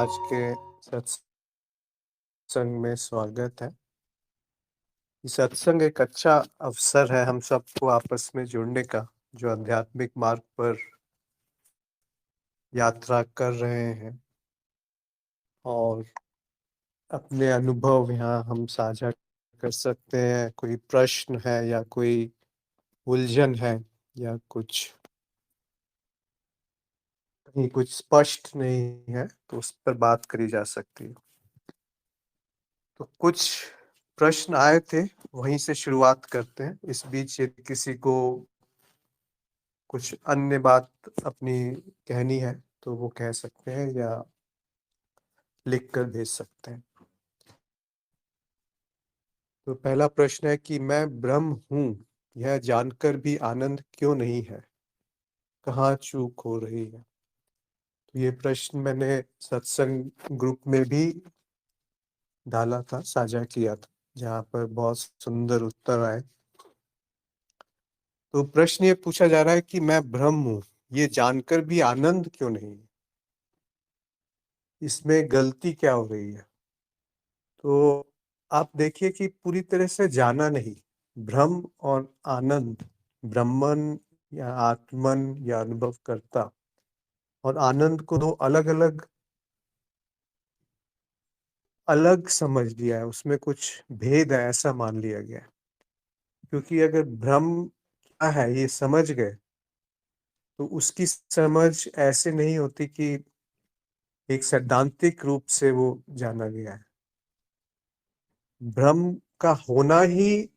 आज के सत्संग में स्वागत है। ये सत्संग एक अच्छा अवसर है हम सबको आपस में जुड़ने का, जो आध्यात्मिक मार्ग पर यात्रा कर रहे हैं और अपने अनुभव यहाँ हम साझा कर सकते हैं। कोई प्रश्न है या कोई उलझन है या कहीं कुछ स्पष्ट नहीं है तो उस पर बात करी जा सकती है। तो कुछ प्रश्न आए थे, वहीं से शुरुआत करते हैं। इस बीच यदि किसी को कुछ अन्य बात अपनी कहनी है तो वो कह सकते हैं या लिख कर भेज सकते हैं। तो पहला प्रश्न है कि मैं ब्रह्म हूँ, यह जानकर भी आनंद क्यों नहीं है, कहाँ चूक हो रही है। तो ये प्रश्न मैंने सत्संग ग्रुप में भी डाला था, साझा किया था, जहाँ पर बहुत सुंदर उत्तर आए। तो प्रश्न ये पूछा जा रहा है कि मैं ब्रह्म हूँ, ये जानकर भी आनंद क्यों नहीं है, इसमें गलती क्या हो रही है। तो आप देखिए कि पूरी तरह से जाना नहीं, भ्रम और आनंद, ब्रह्मन या आत्मन या अनुभव करता और आनंद को दो अलग अलग अलग समझ लिया है, उसमें कुछ भेद है ऐसा मान लिया गया है। क्योंकि अगर भ्रम क्या है ये समझ गए तो उसकी समझ ऐसे नहीं होती कि एक सैद्धांतिक रूप से वो जाना गया है। भ्रम का होना ही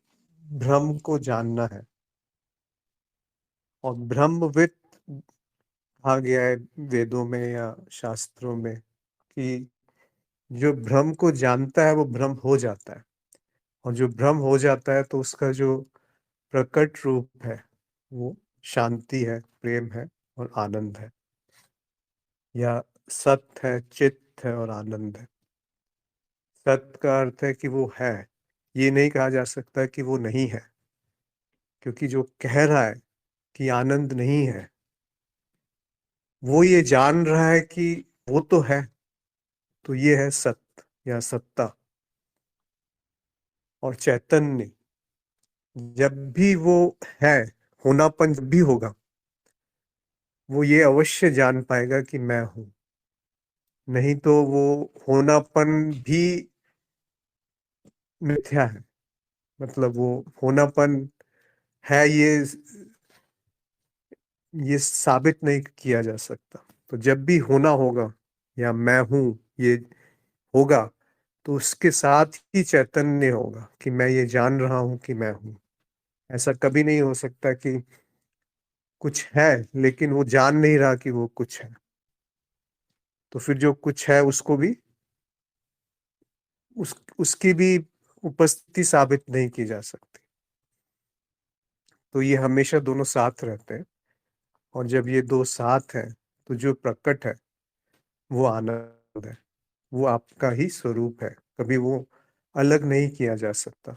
भ्रम को जानना है। और ब्रह्मविद कहा गया है वेदों में या शास्त्रों में कि जो भ्रम को जानता है वो भ्रम हो जाता है, और जो भ्रम हो जाता है तो उसका जो प्रकट रूप है वो शांति है, प्रेम है और आनंद है, या सत्य है, चित्त है और आनंद है। सत्य का अर्थ है कि वो है, ये नहीं कहा जा सकता कि वो नहीं है, क्योंकि जो कह रहा है कि आनंद नहीं है वो ये जान रहा है कि वो तो है। तो ये है सत्य या सत्ता। और चैतन्य जब भी वो है, होनापन जब भी होगा, वो ये अवश्य जान पाएगा कि मैं हूं। नहीं तो वो होनापन भी मिथ्या है, मतलब वो होनापन है ये साबित नहीं किया जा सकता। तो जब भी होना होगा या मैं हूं ये होगा, तो उसके साथ ही चैतन्य होगा कि मैं ये जान रहा हूं कि मैं हूं। ऐसा कभी नहीं हो सकता कि कुछ है लेकिन वो जान नहीं रहा कि वो कुछ है। तो फिर जो कुछ है उसको भी उसकी भी उपस्थिति साबित नहीं की जा सकती। तो ये हमेशा दोनों साथ रहते हैं, और जब ये दो साथ हैं तो जो प्रकट है वो आनंद है, वो आपका ही स्वरूप है। कभी वो अलग नहीं किया जा सकता।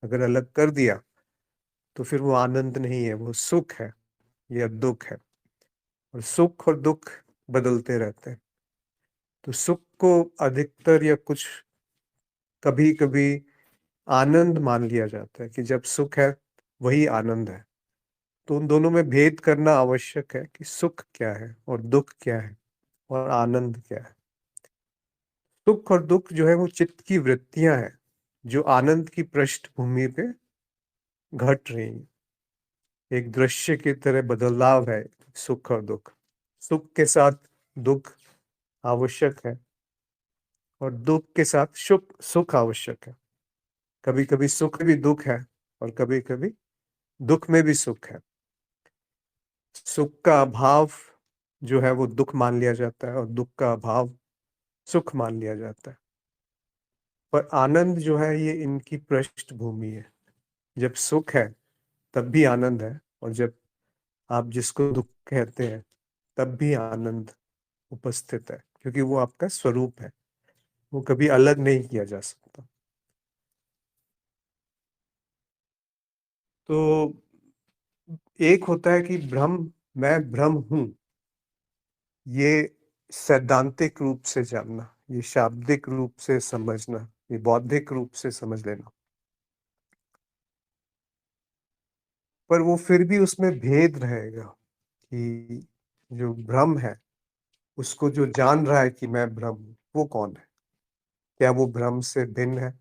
अगर अलग कर दिया तो फिर वो आनंद नहीं है, वो सुख है या दुख है। और सुख और दुख बदलते रहते हैं। तो सुख को अधिकतर या कुछ कभी कभी आनंद मान लिया जाता है कि जब सुख है वही आनंद है। तो उन दोनों में भेद करना आवश्यक है कि सुख क्या है और दुख क्या है और आनंद क्या है। सुख और दुख जो है वो चित्त की वृत्तियां हैं, जो आनंद की पृष्ठभूमि पे घट रही हैं। एक दृश्य की तरह बदलाव है सुख और दुख। सुख के साथ दुख आवश्यक है, और दुख के साथ सुख आवश्यक है। कभी कभी सुख भी दुख है, और कभी कभी दुख में भी सुख है। सुख का अभाव जो है वो दुख मान लिया जाता है, और दुख का अभाव सुख मान लिया जाता है। पर आनंद जो है ये इनकी पृष्ठभूमि है। जब सुख है तब भी आनंद है, और जब आप जिसको दुख कहते हैं तब भी आनंद उपस्थित है, क्योंकि वो आपका स्वरूप है। वो कभी अलग नहीं किया जा सकता। तो एक होता है कि भ्रम, मैं भ्रम हूं, ये सैद्धांतिक रूप से जानना, ये शाब्दिक रूप से समझना, ये बौद्धिक रूप से समझ लेना। पर वो फिर भी उसमें भेद रहेगा कि जो ब्रह्म है, उसको जो जान रहा है कि मैं ब्रह्म हूँ, वो कौन है? क्या वो ब्रह्म से भिन्न है?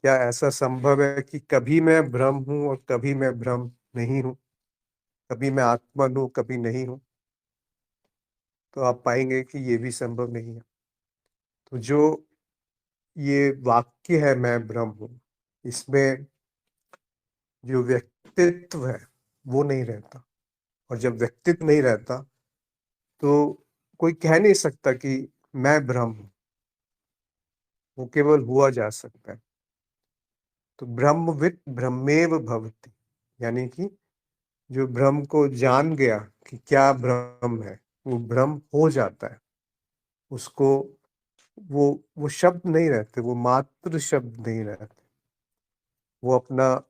क्या ऐसा संभव है कि कभी मैं ब्रह्म हूँ और कभी मैं ब्रह्म नहीं हूँ? कभी मैं आत्मन हूँ, कभी नहीं हूँ? तो आप पाएँगे कि ये भी संभव नहीं है। तो जो ये वाक्य है मैं ब्रह्म हूँ, इसमें जो व्यक्तित्व है, वो नहीं रहता। और जब व्यक्तित्व नहीं रहता, तो कोई कह नहीं सकता कि मैं ब्रह्म हूँ, वो केवल हुआ जा सकता है। तो ब्रह्मवित् ब्रह्मेव भवति, यानी कि जो ब्रह्म को जान गया कि क्या ब्रह्म है, वो ब्रह्म हो जाता है। उसको वो शब्द नहीं रहते, वो मात्र शब्द नहीं रहते। वो अपना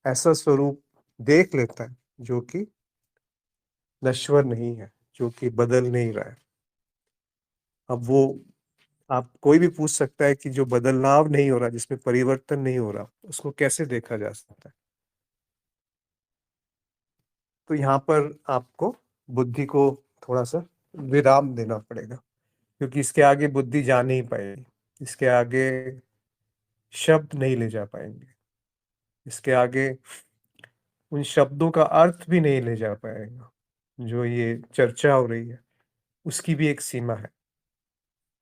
ऐसा स्वरूप देख लेता है जो कि नश्वर नहीं है, जो कि बदल नहीं रहा है। अब वो आप कोई भी पूछ सकता है कि जो बदलाव नहीं हो रहा, जिसमें परिवर्तन नहीं हो रहा, उसको कैसे देखा जा सकता है? तो यहाँ पर आपको बुद्धि को थोड़ा-सा विराम देना पड़ेगा, क्योंकि इसके आगे बुद्धि जा नहीं पाएगी। इसके आगे शब्द नहीं ले जा पाएँगे। इसके आगे उन शब्दों का अर्थ भी नहीं ले जा पाएगा। जो ये चर्चा हो रही है, उसकी भी एक सीमा है।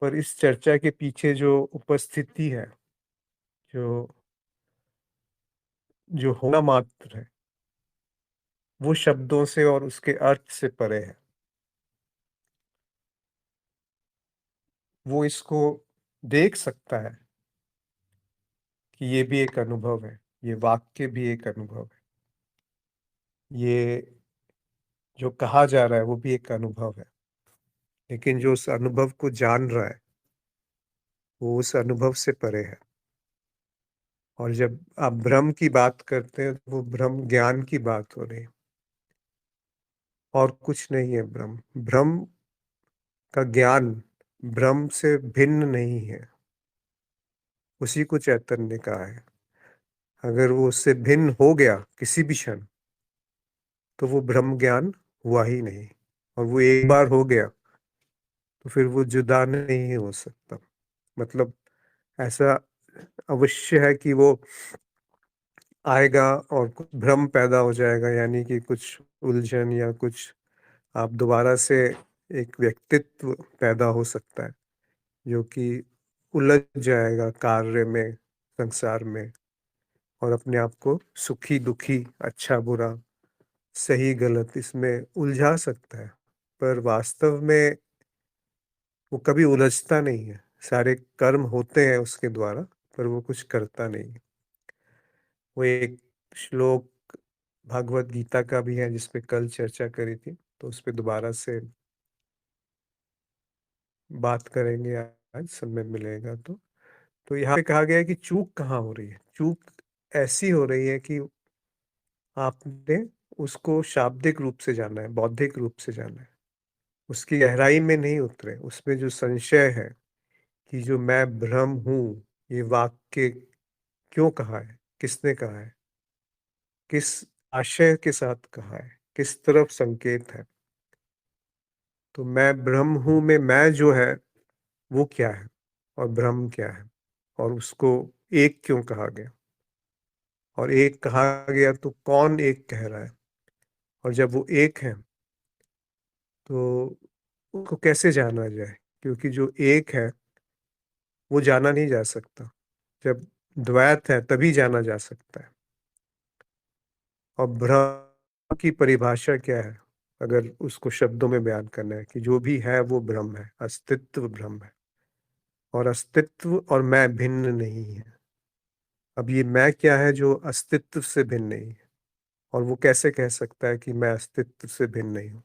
पर इस चर्चा के पीछे जो उपस्थिति है, जो जो होना मात्र है, वो शब्दों से और उसके अर्थ से परे है। वो इसको देख सकता है कि ये भी एक अनुभव है, ये वाक्य भी एक अनुभव है। ये जो कहा जा रहा है, वो भी एक अनुभव है। लेकिन जो उस अनुभव को जान रहा है, वो उस अनुभव से परे है। और जब आप ब्रह्म की बात करते हैं, तो वो ब्रह्म ज्ञान की बात हो रही है, और कुछ नहीं है ब्रह्म। ब्रह्म का ज्ञान ब्रह्म से भिन्न नहीं है, उसी को चैतन्य ने कहा है। अगर वो उससे भिन्न हो गया किसी भी क्षण, तो वो ब्रह्म ज्ञान हुआ ही नहीं। और वो एक बार हो गया, तो फिर वो जुदा नहीं हो सकता। मतलब ऐसा अवश्य है कि वो आएगा और कुछ भ्रम पैदा हो जाएगा, यानी कि कुछ उलझन या कुछ आप दोबारा से एक व्यक्तित्व पैदा हो सकता है, जो कि उलझ जाएगा कार्य में, संसार में, और अपने आप को सुखी दुखी, अच्छा बुरा, सही गलत इसमें उलझा सकता है। पर वास्तव में वो कभी उलझता नहीं है। सारे कर्म होते हैं उसके द्वारा, पर वो कुछ करता नहीं है। वो एक श्लोक भगवत गीता का भी है, जिस पे कल चर्चा करी थी, तो उस पे दोबारा से बात करेंगे आज समय मिलेगा तो। तो यहाँ पे कहा गया है कि चूक कहाँ हो रही है? चूक ऐसी हो रही है कि आपने उसको शाब्दिक रूप से जाना है, बौद्धिक रूप से जाना है। उसकी गहराई में नहीं उतरे। उसमें जो संशय है कि जो मैं ब्रह्म हूँ, ये वाक्य क्यों कहा है? किसने कहा है? किस आशय के साथ कहा है? किस तरफ संकेत है? तो मैं ब्रह्म हूँ में मैं जो है, वो क्या है? और ब्रह्म क्या है? और उसको एक क्यों कहा गया? और एक कहा गया तो कौन एक कह रहा है? और जब वो एक है, तो उसको कैसे जाना जाए? क्योंकि जो एक है, वो जाना नहीं जा सकता। जब द्वैत है, तभी जाना जा सकता है। और ब्रह्म की परिभाषा क्या है? अगर उसको शब्दों में बयान करना है कि जो भी है वो ब्रह्म है, अस्तित्व ब्रह्म है। और अस्तित्व और मैं भिन्न नहीं है। अब ये मैं क्या है जो अस्तित्व से भिन्न नहीं है? और वो कैसे कह सकता है कि मैं अस्तित्व से भिन्न नहीं हूँ?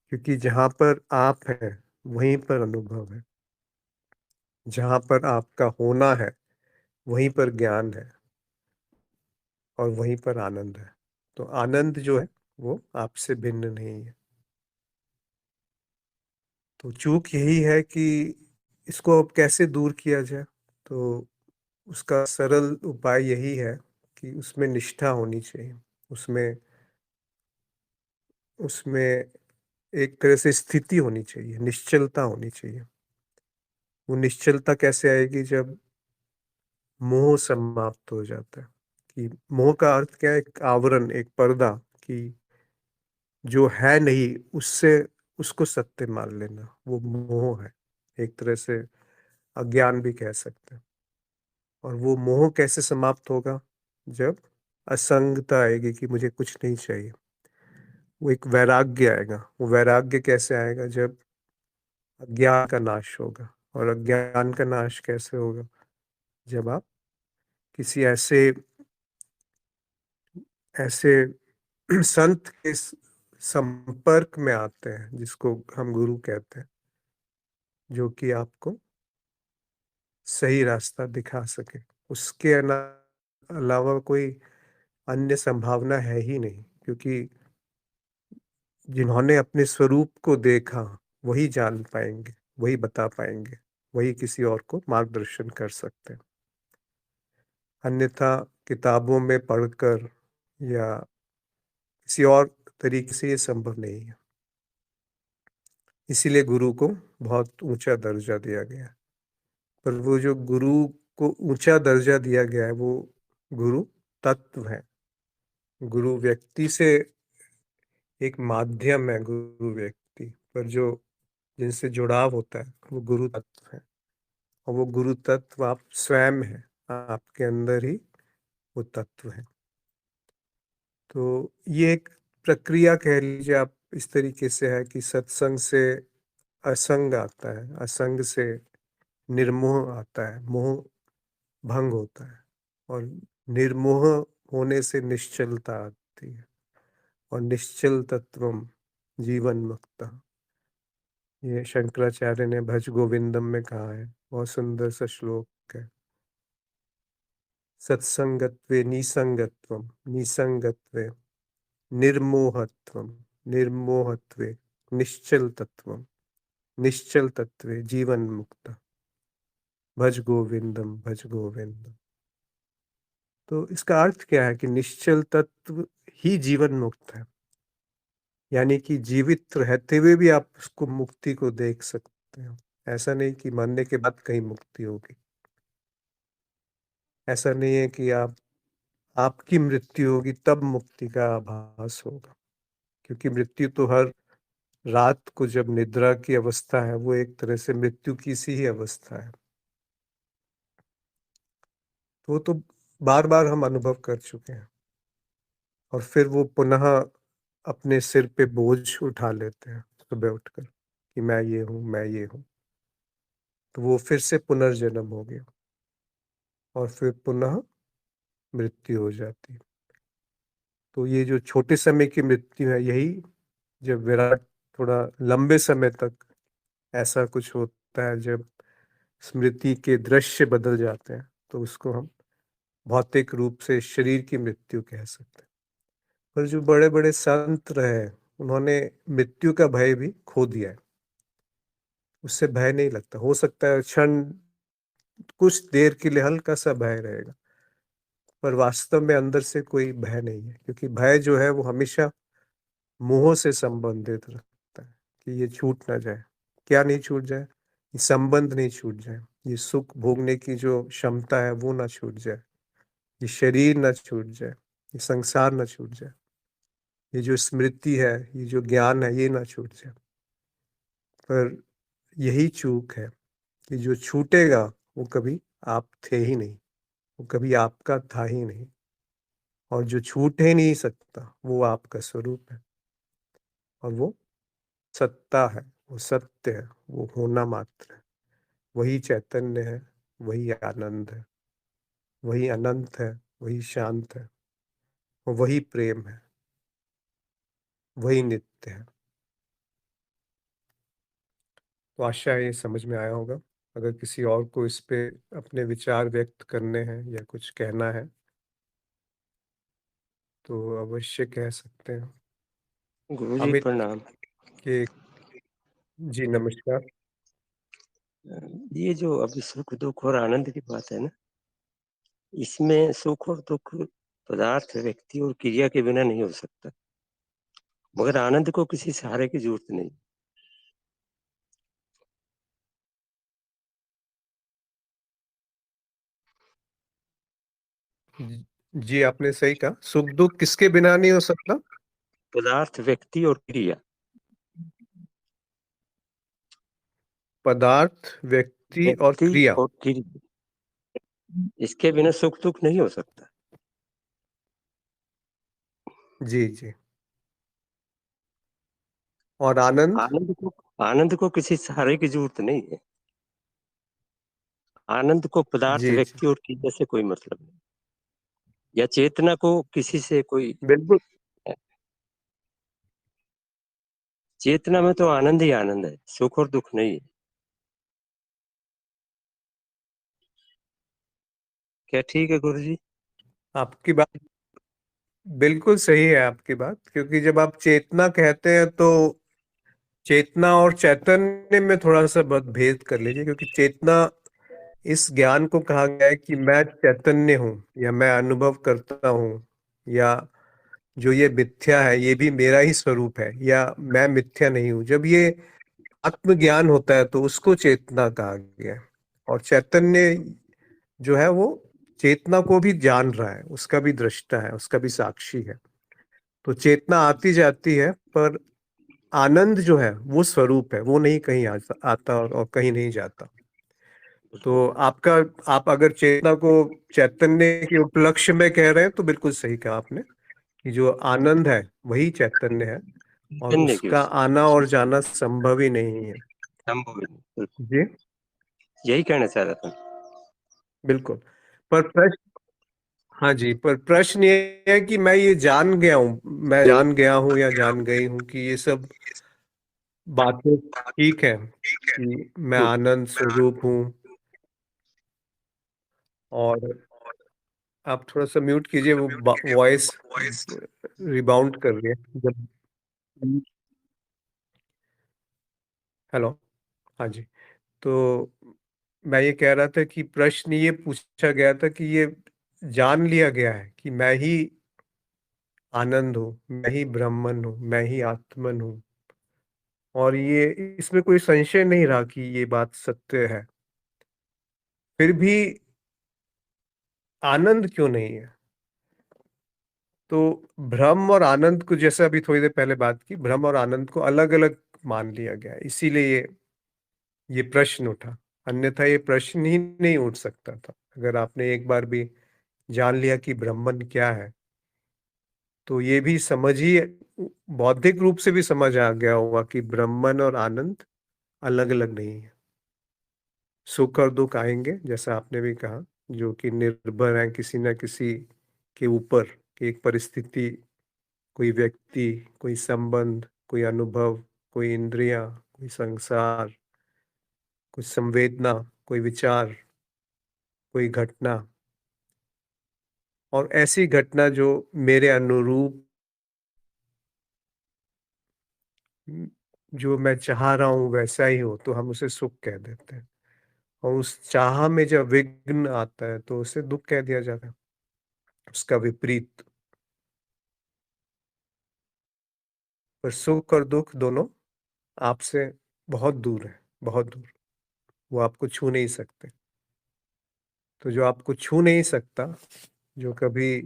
क्योंकि जहाँ पर आप हैं, वहीं पर अनुभव है। जहाँ पर आपका होना है, वहीं पर ज्ञान है, और वहीं पर आनंद है। तो आनंद जो है, वो आपसे भिन्न नहीं है। तो चूक यही है कि इसको अब कैसे दूर किया जाए। तो उसका सरल उपाय यही है कि उसमें निष्ठा होनी चाहिए। उसमें उसमें एक तरह से स्थिति होनी चाहिए, निश्चलता होनी चाहिए। वो निश्चलता कैसे आएगी? जब मोह समाप्त हो जाता है। कि मोह का अर्थ क्या है? एक आवरण, एक पर्दा, कि जो है नहीं उससे उसको सत्य मान लेना, वो मोह है। एक तरह से अज्ञान भी कह सकते हैं। और वो मोह कैसे समाप्त होगा? जब असंगता आएगी कि मुझे कुछ नहीं चाहिए। वो एक वैराग्य आएगा। वो वैराग्य कैसे आएगा? जब अज्ञान का नाश होगा। और अज्ञान का नाश कैसे होगा? जब आप किसी ऐसे ऐसे संत के संपर्क में आते हैं जिसको हम गुरु कहते हैं, जो कि आपको सही रास्ता दिखा सके। उसके अलावा कोई अन्य संभावना है ही नहीं, क्योंकि जिन्होंने अपने स्वरूप को देखा वही जान पाएंगे, वही बता पाएंगे, वही किसी और को मार्गदर्शन कर सकते हैं। अन्यथा किताबों में पढ़कर या किसी और तरीके से ये संभव नहीं है। इसीलिए गुरु को बहुत ऊंचा दर्जा दिया गया है। पर वो जो गुरु को ऊंचा दर्जा दिया गया है, वो गुरु तत्व है। गुरु व्यक्ति से एक माध्यम है, गुरु व्यक्ति, पर जो जिनसे जुड़ाव होता है वो गुरु तत्व है। और वो गुरु तत्व आप स्वयं है, आपके अंदर ही वो तत्व है। तो ये एक प्रक्रिया कह लीजिए आप, इस तरीके से है कि सत्संग से असंग आता है, असंग से निर्मोह आता है, मोह भंग होता है, और निर्मोह होने से निश्चलता आती है। और निश्चल तत्वम जीवन मुक्ता, ये शंकराचार्य ने भज गोविंदम में कहा है। बहुत सुंदर सा श्लोक है। सत्संगत्वे निसंगत्वम, निसंगत्वे निर्मोहत्वम, निर्मोहत्वे निश्चल तत्वम, निश्चल तत्वे जीवन मुक्त। भज गोविंदम, भज गोविंदम। तो इसका अर्थ क्या है? कि निश्चल तत्व ही जीवन मुक्त है। यानी कि जीवित रहते हुए भी आप उसको, मुक्ति को देख सकते हो। ऐसा नहीं कि मरने के बाद कहीं मुक्ति होगी। ऐसा नहीं है कि आपकी मृत्यु होगी तब मुक्ति का आभास होगा। क्योंकि मृत्यु तो हर रात को, जब निद्रा की अवस्था है, वो एक तरह से मृत्यु की सी ही अवस्था है। तो वो तो बार बार हम अनुभव कर चुके हैं। और फिर वो पुनः अपने सिर पे बोझ उठा लेते हैं सुबह उठकर, कि मैं ये हूँ, मैं ये हूँ। तो वो फिर से पुनर्जन्म हो गया, और फिर पुनः मृत्यु हो जाती है। तो ये जो छोटे समय की मृत्यु है, यही जब विराट थोड़ा लंबे समय तक ऐसा कुछ होता है, जब स्मृति के दृश्य बदल जाते हैं, तो उसको हम भौतिक रूप से शरीर की मृत्यु कह सकते हैं। पर जो बड़े बड़े संत रहे, उन्होंने मृत्यु का भय भी खो दिया है। उससे भय नहीं लगता। हो सकता है क्षण, कुछ देर के लिए हल्का सा भय रहेगा, पर वास्तव में अंदर से कोई भय नहीं है। क्योंकि भय जो है वो हमेशा मोह से संबंधित रखता है, कि ये छूट ना जाए। क्या नहीं छूट जाए? ये संबंध नहीं छूट जाए, ये सुख भोगने की जो क्षमता है वो ना छूट जाए, ये शरीर ना छूट जाए, ये संसार ना छूट जाए, ये जो स्मृति है, ये जो ज्ञान है, ये ना छूट जाए। पर यही चूक है कि जो छूटेगा वो कभी आप थे ही नहीं, वो कभी आपका था ही नहीं। और जो छूट ही नहीं सकता वो आपका स्वरूप है। और वो सत्ता है, वो सत्य है, वो होना मात्र है। वही चैतन्य है, वही आनंद है, वही अनंत है, वही शांत है, और वही प्रेम है, वही नित्य है। तो आशा है ये समझ में आया होगा। अगर किसी और को इस पे अपने विचार व्यक्त करने हैं या कुछ कहना है, तो अवश्य कह सकते हैं। गुरुजी अमित प्रणाम। के जी, नमस्कार। ये जो अभी सुख, दुःख और आनंद की बात है ना, इसमें सुख और दुःख पदार्थ, व्यक्ति और क्रिया के बिना नहीं हो सकता। मगर आनंद को किसी सहारे की ज़रूरत नहीं। ज जी, आपने सही कहा, सुख-दुःख किसके बिना नहीं हो सकता? पदार्थ, व्यक्ति और क्रिया। पदार्थ, व्यक्ति और व्यक्ति क्रिया। और क्रिया, इसके बिना सुख-दुःख नहीं हो सकता। जी, जी। और आनंद? आनंद को किसी सहारे की ज़रूरत नहीं है। आनंद को पदार्थ, जी, जी। व्यक्ति और क्रिया से कोई मतलब नहीं, या चेतना को किसी से कोई। बिल्कुल, चेतना में तो आनंद ही आनंद है, सुख और दुःख नहीं है। क्या ठीक है गुरुजी? आपकी बात बिल्कुल सही है आपकी बात, क्योंकि जब आप चेतना कहते हैं तो चेतना और चैतन्य में थोड़ा-सा बहुत भेद कर लीजिए, क्योंकि चेतना इस ज्ञान को कहा गया है कि मैं चैतन्य हूँ या मैं अनुभव करता हूँ, या जो ये मिथ्या है ये भी मेरा ही स्वरूप है, या मैं मिथ्या नहीं हूँ। जब ये आत्मज्ञान होता है तो उसको चेतना कहा गया है। और चैतन्य जो है वो चेतना को भी जान रहा है, उसका भी दृष्टा है, उसका भी साक्षी है। तो चेतना आती जाती है, पर आनंद जो है वो स्वरूप है, वो नहीं कहीं आता और कहीं नहीं जाता। तो आपका आप अगर चेतना को चैतन्य के उपलक्ष्य में कह रहे हैं तो बिल्कुल सही कहा आपने, कि जो आनंद है वही चैतन्य है, और चैतन्य की उसका उससे आना और जाना संभव ही नहीं है। संभव ही नहीं। बिल्कुल, जी, यही कहना चाह रहा था। बिल्कुल। पर प्रश्न हाँ जी, पर प्रश्न ये है कि मैं जान गया हूँ या जान गई हूँ कि ये सब बातें ठीक है, कि मैं हुँ, आनंद स्वरूप हूँ। और आप थोड़ा-सा म्यूट कीजिए, वो वॉइस रिबाउंड कर रही है जब। हेलो, हाँ जी। तो मैं ये कह रहा था कि प्रश्न ये पूछा गया था कि ये जान लिया गया है कि मैं ही आनंद हूँ, मैं ही ब्रह्मन हूँ, मैं ही आत्मन हूँ, और ये इसमें कोई संशय नहीं रहा कि ये बात सत्य है। फिर भी आनंद क्यों नहीं है? तो भ्रम और आनंद को, जैसे अभी थोड़ी देर पहले बात की, भ्रम और आनंद को अलग-अलग मान लिया गया है, इसीलिए ये प्रश्न उठा। अन्यथा ये प्रश्न ही नहीं उठ सकता था। अगर आपने एक बार भी जान लिया कि ब्रह्मन क्या है, तो ये भी समझिए, बौद्धिक रूप से भी समझ आ गया होगा कि ब्रह्मन और आनंद अलग-अलग नहीं है। सुख और दुःख आएँगे, जैसा आपने भी कहा, जो कि निर्भर हैं किसी न किसी के ऊपर, कि एक परिस्थिति, कोई व्यक्ति, कोई संबंध, कोई अनुभव, कोई इंद्रियाँ, कोई संसार, कोई संवेदना, कोई विचार, कोई घटना, और ऐसी घटना जो मेरे अनुरूप, जो मैं चाह रहा हूँ वैसा ही हो, तो हम उसे सुख कह देते हैं। और उस चाह में जब विघ्न आता है तो उसे दुःख कह दिया जाता है, उसका विपरीत। पर सुख और दुःख दोनों आपसे बहुत दूर है, बहुत दूर। वो आपको छू नहीं सकते। तो जो आपको छू नहीं सकता, जो कभी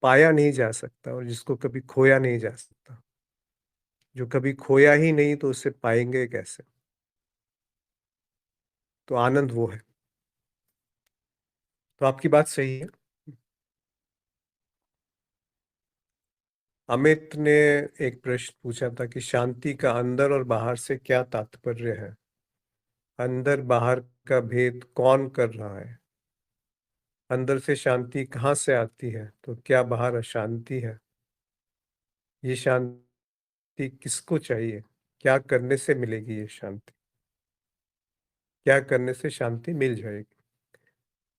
पाया नहीं जा सकता और जिसको कभी खोया नहीं जा सकता, जो कभी खोया ही नहीं तो उसे पाएँगे कैसे? तो आनंद वो है। तो आपकी बात सही है। अमित ने एक प्रश्न पूछा था कि शांति का अंदर और बाहर से क्या तात्पर्य है? अंदर बाहर का भेद कौन कर रहा है? अंदर से शांति कहाँ से आती है? तो क्या बाहर अशांति है? ये शांति किसको चाहिए? क्या करने से मिलेगी ये शांति? क्या करने से शांति मिल जाएगी?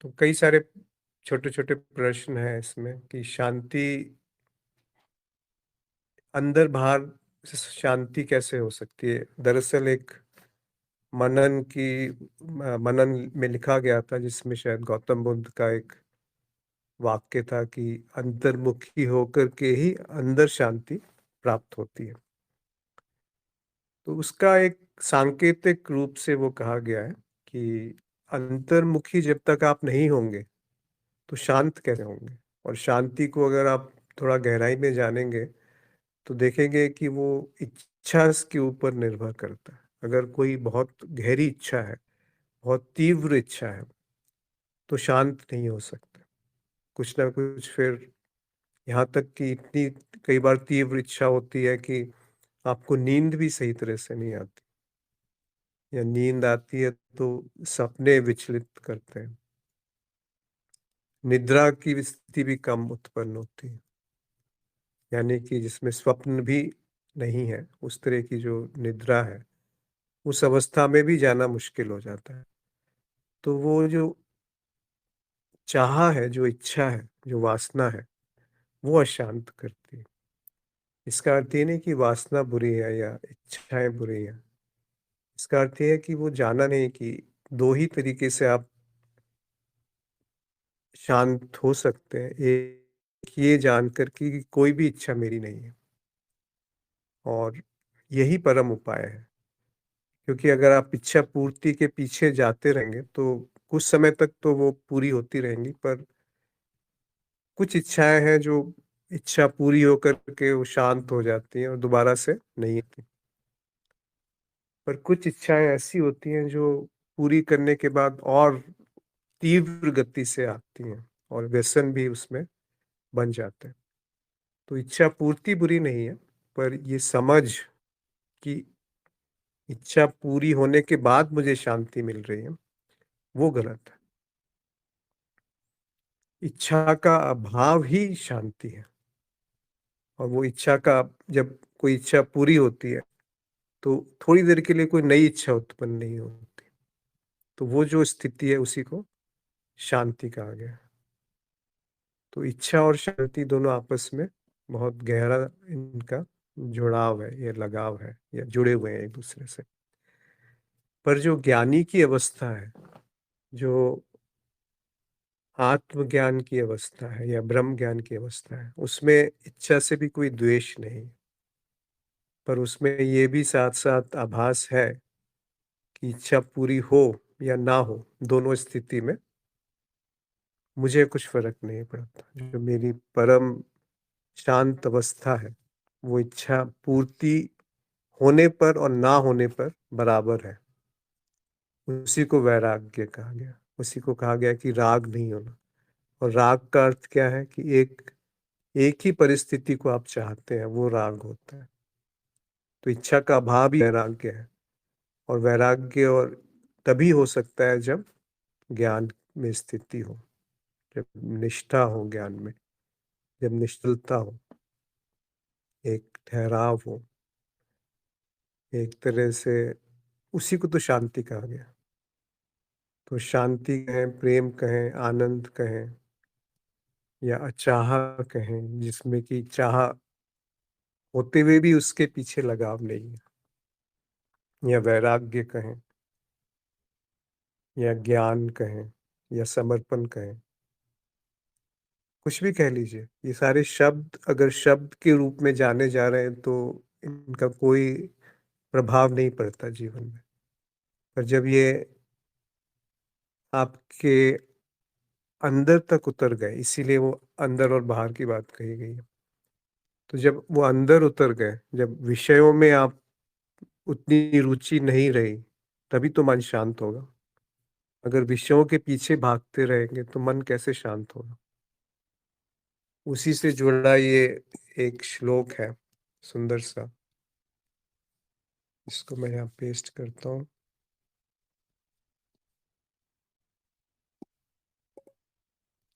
तो कई सारे छोटे-छोटे प्रश्न हैं इसमें, कि शांति अंदर बाहर शांति कैसे हो सकती है? दरअसल एक मनन की मनन में लिखा गया था जिसमें शायद गौतम बुद्ध का एक वाक्य था कि अंतर्मुखी होकर के ही अंदर शांति प्राप्त होती है। तो उसका एक सांकेतिक रूप से वो कहा गया है कि अंतर्मुखी जब तक आप नहीं होंगे, तो शांत कैसे होंगे? और शांति को अगर आप थोड़ा गहराई में जानेंगे, तो देखेंगे कि वो इच्छा के ऊपर निर्भर करता है। अगर कोई बहुत गहरी इच्छा है, बहुत तीव्र इच्छा है, तो शांत नहीं हो सकता। कुछ ना कुछ फिर यहाँ तक कि इतनी कई बार तीव्र इच्छा होती है कि आपको नींद भी सही तरह से नहीं आती, या नींद आती है तो सपने विचलित करते हैं। निद्रा की स्थिति भी कम उत्पन्न होती है, यानी कि जिसमें स्वप्न भी नहीं है, उस तरह की जो निद्रा है, उस अवस्था में भी जाना मुश्किल हो जाता है। तो वो जो चाह है, जो इच्छा है, जो वासना है, वो अशांत करती है। इसका अर्थ ये नहीं कि वासना बुरी है या इच्छाएँ बुरी हैं। इसका अर्थ ये है कि वो जाना नहीं कि 2 ही तरीके से आप शांत हो सकते हैं। एक ये जानकर कि कोई भी इच्छा मेरी नहीं है, और यही परम उपाय है। क्योंकि अगर आप इच्छा पूर्ति के पीछे जाते रहेंगे, तो कुछ समय तक तो वो पूरी होती रहेंगी, पर कुछ इच्छाएँ हैं जो इच्छा पूरी होकर के वो शांत हो जाती हैं और दोबारा से नहीं आती। पर कुछ इच्छाएँ ऐसी होती हैं जो पूरी करने के बाद और तीव्र गति से आती हैं, और व्यसन भी उसमें बन जाते हैं। तो इच्छा पूर्ति बुरी नहीं है, पर ये समझ कि इच्छा पूरी होने के बाद मुझे शांति मिल रही है, वो गलत है। इच्छा का अभाव ही शांति है, और वो इच्छा का जब कोई इच्छा पूरी होती है, तो थोड़ी देर के लिए कोई नई इच्छा उत्पन्न नहीं होती। तो वो जो स्थिति है उसी को शांति कहा गया है। तो इच्छा और शांति दोनों आपस में बहुत गहरा इनका जुड़ाव है, या लगाव है, या जुड़े हुए हैं एक-दूसरे से। पर जो ज्ञानी की अवस्था है, जो आत्मज्ञान की अवस्था है या ब्रह्म ज्ञान की अवस्था है, उसमें इच्छा से भी कोई द्वेष नहीं, पर उसमें ये भी साथ-साथ आभास है कि इच्छा पूरी हो या ना हो, दोनों स्थिति में मुझे कुछ फ़र्क नहीं पड़ता। जो मेरी परम शांत अवस्था है, वो इच्छा पूर्ति होने पर और ना होने पर बराबर है। उसी को वैराग्य कहा गया। उसी को कहा गया कि राग नहीं होना, और राग का अर्थ क्या है कि एक ही परिस्थिति को आप चाहते हैं, वो राग होता है। तो इच्छा का अभाव ही वैराग्य है, और वैराग्य और तभी हो सकता है जब ज्ञान में स्थिति हो, जब निष्ठा हो ज्ञान में, जब निश्चलता हो, एक ठहराव हो, एक तरह से उसी को तो शांति कहा गया। तो शांति कहें, प्रेम कहें, आनंद कहें, या अचाह कहें, जिसमें कि चाह होते हुए भी उसके पीछे लगाव नहीं है, या वैराग्य कहें, या ज्ञान कहें, या समर्पण कहें, कुछ भी कह लीजिए। ये सारे शब्द अगर शब्द के रूप में जाने जा रहे हैं, तो इनका कोई प्रभाव नहीं पड़ता जीवन में। पर जब ये आपके अंदर तक उतर गए, इसीलिए वो अंदर और बाहर की बात कही गई है। तो जब वो अंदर उतर गए, जब विषयों में आप उतनी रुचि नहीं रही, तभी तो मन शांत होगा। अगर विषयों के पीछे भागते रहेंगे, तो मन कैसे शांत होगा? उसी से जुड़ा ये एक श्लोक है, सुंदर-सा, इसको मैं यहाँ पेस्ट करता हूँ।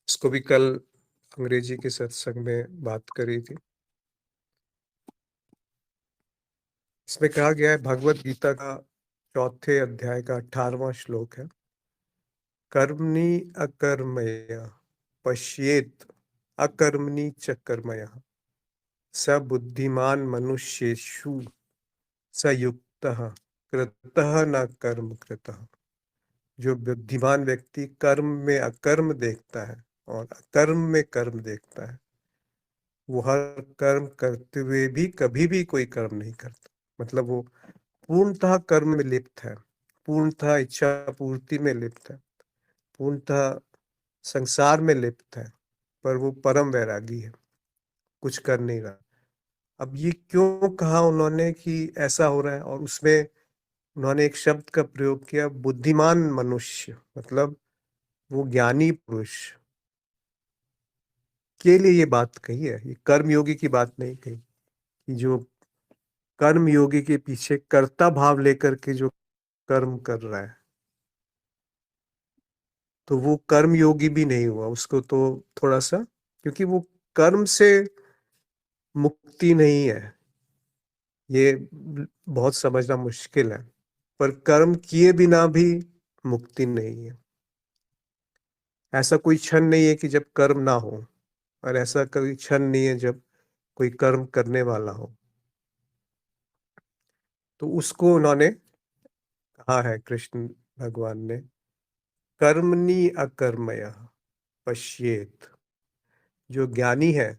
इसको भी कल अंग्रेजी के सत्संग में बात करी थी। इसमें कहा गया है, भगवद गीता का चौथे अध्याय का 18वां श्लोक है, कर्मणि अकर्मया पश्येत अकर्मणि च कर्मया स बुद्धिमान मनुष्येषु स युक्तः कृतः न कर्म कृतः। जो बुद्धिमान व्यक्ति कर्म में अकर्म देखता है और अकर्म में कर्म देखता है, वो हर कर्म करते हुए भी कभी भी कोई कर्म नहीं करता। मतलब वो पूर्णतः कर्म में लिप्त है, पूर्णतः इच्छा पूर्ति में लिप्त है, पूर्णतः संसार में लिप्त है, पर वो परम वैरागी है, कुछ कर नहीं रहा। अब ये क्यों कहा उन्होंने कि ऐसा हो रहा है, और उसमें उन्होंने एक शब्द का प्रयोग किया, बुद्धिमान मनुष्य, मतलब वो ज्ञानी पुरुष के लिए ये बात कही है। ये कर्म योगी की बात नहीं कही कि जो कर्म योगी के पीछे कर्ता भाव लेकर के जो कर्म कर रहा है, तो वो कर्म योगी भी नहीं हुआ। उसको तो थोड़ा सा, क्योंकि वो कर्म से मुक्ति नहीं है, ये बहुत समझना मुश्किल है, पर कर्म किए बिना भी मुक्ति नहीं है। ऐसा कोई क्षण नहीं है कि जब कर्म ना हो, और ऐसा कोई क्षण नहीं है जब कोई कर्म करने वाला हो। तो उसको उन्होंने कहा है कृष्ण भगवान ने, कर्मणि अकर्मयः पश्येत। जो ज्ञानी है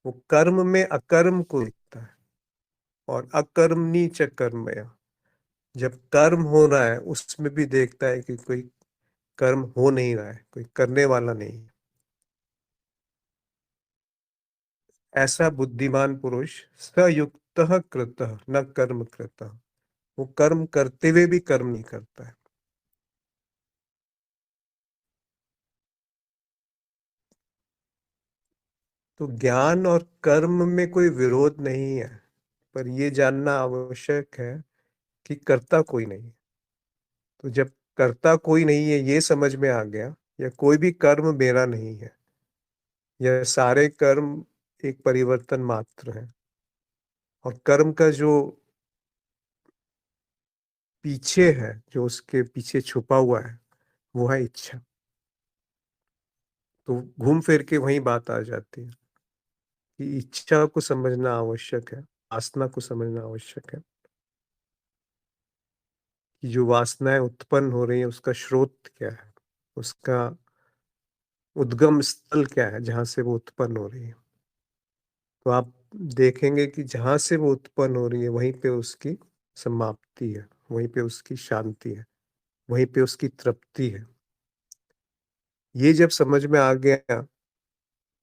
वो कर्म में अकर्म को देखता है, और अकर्मणि च कर्मयः, जब कर्म हो रहा है उसमें भी देखता है कि कोई कर्म हो नहीं रहा है, कोई करने वाला नहीं है। ऐसा बुद्धिमान पुरुष सयुक्तः कृतः न कर्म कृतः, वो कर्म करते हुए भी कर्म नहीं करता है। तो ज्ञान और कर्म में कोई विरोध नहीं है, पर ये जानना आवश्यक है कि करता कोई नहीं है। तो जब करता कोई नहीं है ये समझ में आ गया, या कोई भी कर्म मेरा नहीं है, यह सारे कर्म एक परिवर्तन मात्र है, और कर्म का जो पीछे है, जो उसके पीछे छुपा हुआ है, वो है इच्छा। तो घूम फिर के वही बात आ जाती है कि इच्छा को समझना आवश्यक है, वासना को समझना आवश्यक है, कि जो वासनाएं उत्पन्न हो रही है उसका स्रोत क्या है, उसका उद्गम स्थल क्या है जहां से वो उत्पन्न हो रही है। तो आप देखेंगे कि जहां से वो उत्पन्न हो रही है वहीं पे उसकी समाप्ति है, वहीं पे उसकी शांति है, वहीं पे उसकी तृप्ति है। ये जब समझ में आ गया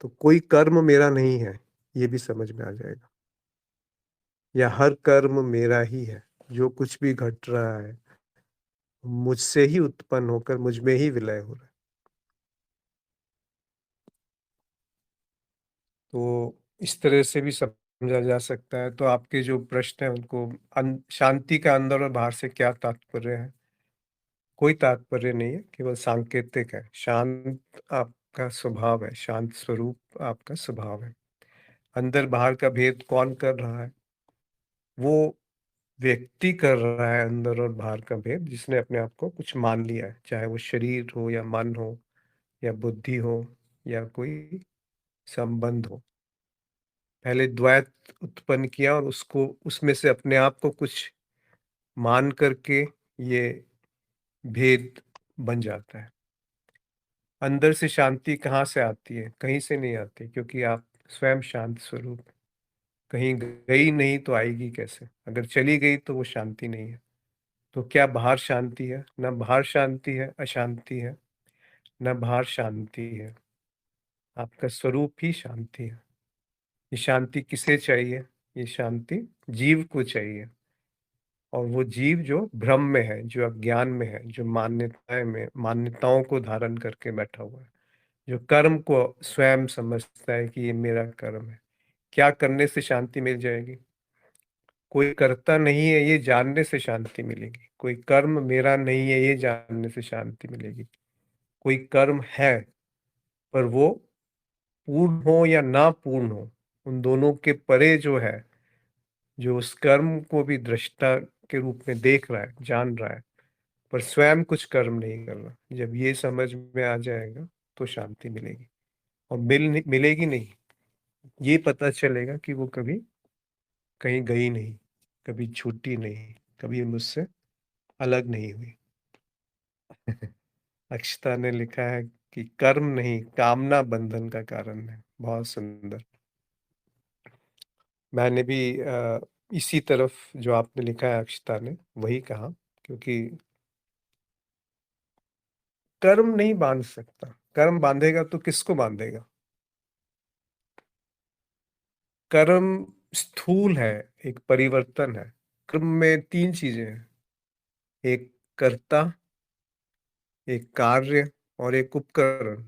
तो कोई कर्म मेरा नहीं है, ये भी समझ में आ जाएगा, या हर कर्म मेरा ही है। जो कुछ भी घट रहा है मुझसे ही उत्पन्न होकर मुझ में ही विलय हो रहा है। तो इस तरह से भी समझा जा सकता है। तो आपके जो प्रश्न है उनको शांति का अंदर और बाहर से क्या तात्पर्य है, कोई तात्पर्य नहीं है, केवल सांकेतिक है। शांत आपका स्वभाव है, शांत स्वरूप आपका स्वभाव है। अंदर बाहर का भेद कौन कर रहा है? वो व्यक्ति कर रहा है अंदर और बाहर का भेद, जिसने अपने आप को कुछ मान लिया है, चाहे वो शरीर हो या मन हो या बुद्धि हो या कोई संबंध हो। पहले द्वैत उत्पन्न किया और उसको उसमें से अपने आप को कुछ मान करके ये भेद बन जाता है। अंदर से शांति कहाँ से आती है? कहीं से नहीं आती, क्योंकि आप स्वयं शांत स्वरूप हैं। कहीं गई नहीं तो आएगी कैसे? अगर चली गई तो वो शांति नहीं है। तो क्या बाहर शांति है? ना बाहर शांति है, अशांति है, ना बाहर शांति है। आपका स्वरूप ही शांति है। ये शांति किसे चाहिए? ये शांति जीव को चाहिए। और वो जीव जो भ्रम में है, जो अज्ञान में है, जो मान्यताओं को धारण करके बैठा हुआ है, जो कर्म को स्वयं समझता है कि ये मेरा कर्म है। क्या करने से शांति मिल जाएगी? कोई करता नहीं है ये जानने से शांति मिलेगी। कोई कर्म मेरा नहीं है ये जानने से शांति मिलेगी। कोई कर्म है, पर वो पूर्ण हो या ना पूर्ण हो, उन दोनों के परे जो है, जो उस कर्म को भी दृष्टा के रूप में देख रहा है, जान रहा है, पर स्वयं कुछ कर्म नहीं कर रहा, जब ये समझ में आ जाएगा तो शांति मिलेगी। और मिलेगी नहीं, ये पता चलेगा कि वो कभी कहीं गई नहीं, कभी छूटी नहीं, कभी मुझसे अलग नहीं हुई। अक्षता ने लिखा है कि कर्म नहीं, कामना बंधन का कारण है। बहुत सुंदर। मैंने भी इसी तरफ जो आपने लिखा है अक्षता ने, वही कहा, क्योंकि कर्म नहीं बांध सकता। कर्म बांधेगा तो किसको बांधेगा? कर्म स्थूल है, एक परिवर्तन है। कर्म में 3 चीजें हैं, एक कर्ता, एक कार्य और एक उपकरण।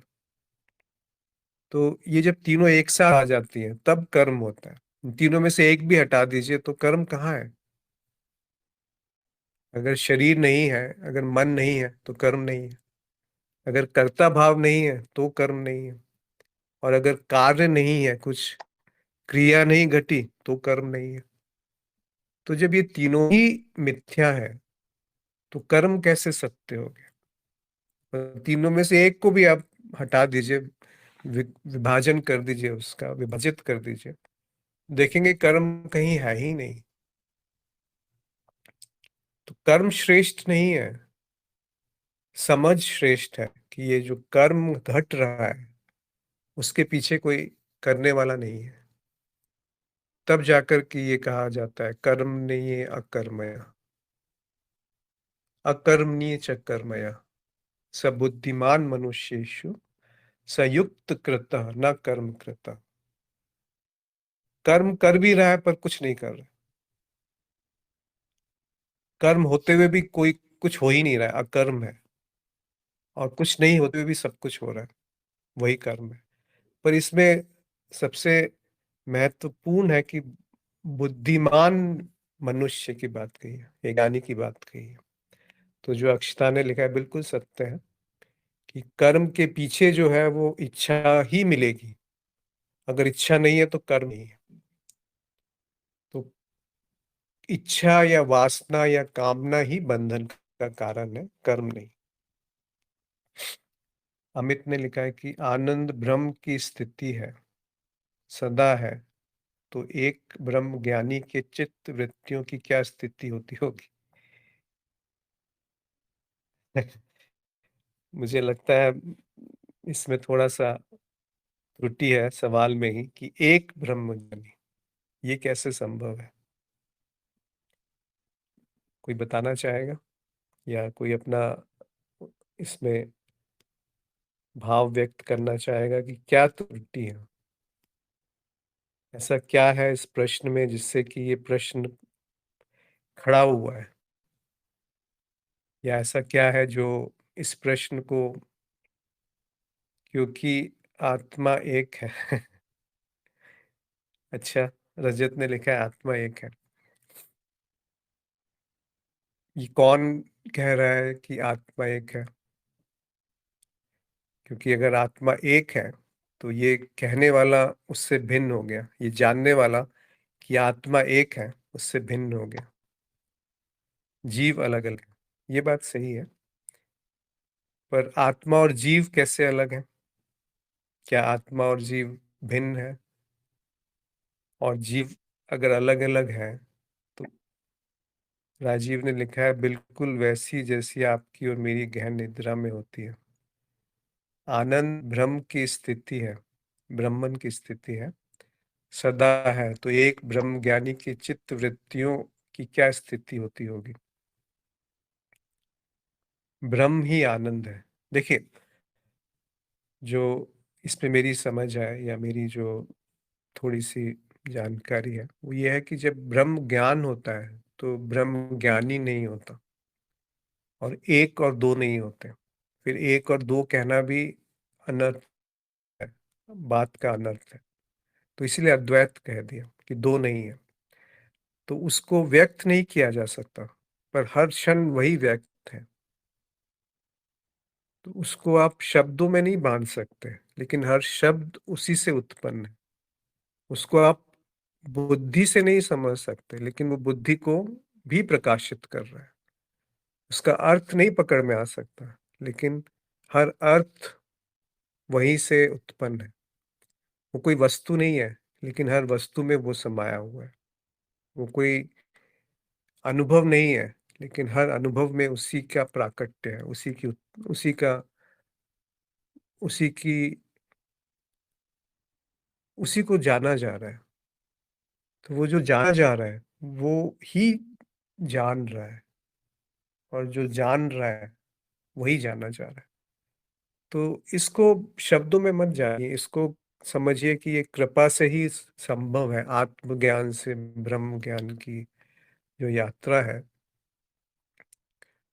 तो ये जब तीनों एक साथ आ जाती हैं तब कर्म होता है। इन तीनों में से एक भी हटा दीजिए तो कर्म कहाँ है? अगर शरीर नहीं है, अगर मन नहीं है तो कर्म नहीं है। अगर कर्ता भाव नहीं है तो कर्म नहीं है। और अगर कार्य नहीं है, कुछ क्रिया नहीं घटी, तो कर्म नहीं है। तो जब ये तीनों ही मिथ्या है तो कर्म कैसे सत्य हो गया? तीनों में से एक को भी आप हटा दीजिए, विभाजन कर दीजिए, उसका विभाजित कर दीजिए, देखेंगे कर्म कहीं है ही नहीं। तो कर्म श्रेष्ठ नहीं है, समझ श्रेष्ठ है कि ये जो कर्म घट रहा है उसके पीछे कोई करने वाला नहीं है। तब जाकर के ये कहा जाता है कर्मण्ये अकर्मया, अकर्मण्ये च कर्मया, स बुद्धिमान मनुष्येषु स युक्त कृतः न कर्म कृतः। कर्म कर भी रहा है पर कुछ नहीं कर रहा। कर्म होते हुए भी कोई कुछ हो ही नहीं रहा है, अकर्म है। और कुछ नहीं होते हुए भी सब कुछ हो रहा है, वही कर्म है। पर इसमें सबसे महत्वपूर्ण है कि बुद्धिमान मनुष्य की बात कही है, एक ज्ञानी की बात कही है। तो जो अक्षता ने लिखा है बिल्कुल सत्य है कि कर्म के पीछे जो है वो इच्छा ही मिलेगी। अगर इच्छा नहीं है तो कर्म नहीं है। तो इच्छा या वासना या कामना ही बंधन का कारण है, कर्म नहीं। अमित ने लिखा है कि आनंद ब्रह्म की स्थिति है, सदा है। तो एक ब्रह्म ज्ञानी के चित्त वृत्तियों की क्या स्थिति होती होगी? मुझे लगता है इसमें थोड़ा सा त्रुटि है सवाल में ही कि एक ब्रह्म ज्ञानी, ये कैसे संभव है? कोई बताना चाहेगा या कोई अपना इसमें भाव व्यक्त करना चाहेगा कि क्या त्रुटि है? ऐसा क्या है इस प्रश्न में जिससे कि ये प्रश्न खड़ा हुआ है? या ऐसा क्या है जो इस प्रश्न को, क्योंकि आत्मा एक है। अच्छा, रजत ने लिखा है आत्मा एक है। ये कौन कह रहा है कि आत्मा एक है? क्योंकि अगर आत्मा एक है तो ये कहने वाला उससे भिन्न हो गया, ये जानने वाला कि आत्मा एक है उससे भिन्न हो गया। जीव अलग अलग है, ये बात सही है। पर आत्मा और जीव कैसे अलग है? क्या आत्मा और जीव भिन्न है? और जीव अगर अलग अलग है तो राजीव ने लिखा है बिल्कुल वैसी जैसी आपकी और मेरी गहन निद्रा में होती है। आनंद ब्रह्म की स्थिति है, ब्रह्मन की स्थिति है, सदा है। तो एक ब्रह्म ज्ञानी की चित्त वृत्तियों की क्या स्थिति होती होगी? ब्रह्म ही आनंद है। देखिए, जो इसमें मेरी समझ है या मेरी जो थोड़ी सी जानकारी है वो ये है कि जब ब्रह्म ज्ञान होता है तो ब्रह्म ज्ञानी नहीं होता, और एक और दो नहीं होते। फिर एक और दो कहना भी अनर्थ है, बात का अनर्थ है। तो इसलिए अद्वैत कह दिया कि दो नहीं है। तो उसको व्यक्त नहीं किया जा सकता, पर हर क्षण वही व्यक्त है। तो उसको आप शब्दों में नहीं बांध सकते, लेकिन हर शब्द उसी से उत्पन्न है। उसको आप बुद्धि से नहीं समझ सकते, लेकिन वो बुद्धि को भी प्रकाशित कर रहा है। उसका अर्थ नहीं पकड़ में आ सकता, लेकिन हर अर्थ वहीं से उत्पन्न है। वो कोई वस्तु नहीं है लेकिन हर वस्तु में वो समाया हुआ है। वो कोई अनुभव नहीं है, लेकिन हर अनुभव में उसी का प्राकट्य है, उसी का उसी की उसी को जाना जा रहा है। तो वो जो जाना जा रहा है, वो ही जान रहा है, और जो जान रहा है, वही जाना जा रहा है। तो इसको शब्दों में मत जानिए, इसको समझिए कि ये कृपा से ही संभव है, आत्मज्ञान से ब्रह्म ज्ञान की जो यात्रा है,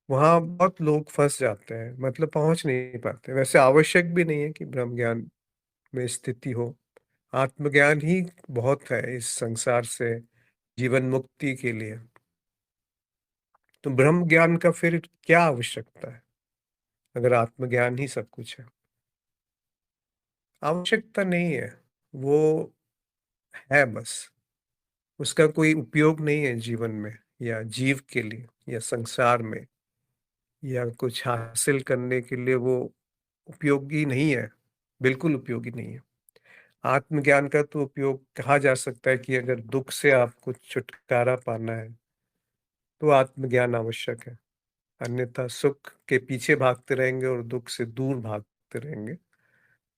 वहाँ बहुत लोग फँस जाते हैं, मतलब पहुँच नहीं पाते। वैसे आवश्यक भी नहीं है कि ब्रह्म ज्ञान में स्थिति हो, आत्मज्ञान ही बहुत है इस संसार से जीवन मुक्ति के लिए। तो ब्रह्म ज्ञान का फिर क्या आवश्यकता है, अगर आत्मज्ञान ही सब कुछ है? आवश्यकता नहीं है, वो है बस। उसका कोई उपयोग नहीं है जीवन में, या जीव के लिए, या संसार में, या कुछ हासिल करने के लिए वो उपयोगी नहीं है, बिल्कुल उपयोगी नहीं है। आत्मज्ञान का तो उपयोग कहा जा सकता है कि अगर दुःख से आपको छुटकारा पाना है, तो आत्मज्ञान आवश्यक है। अन्यथा सुख के पीछे भागते रहेंगे और दुःख से दूर भागते रहेंगे।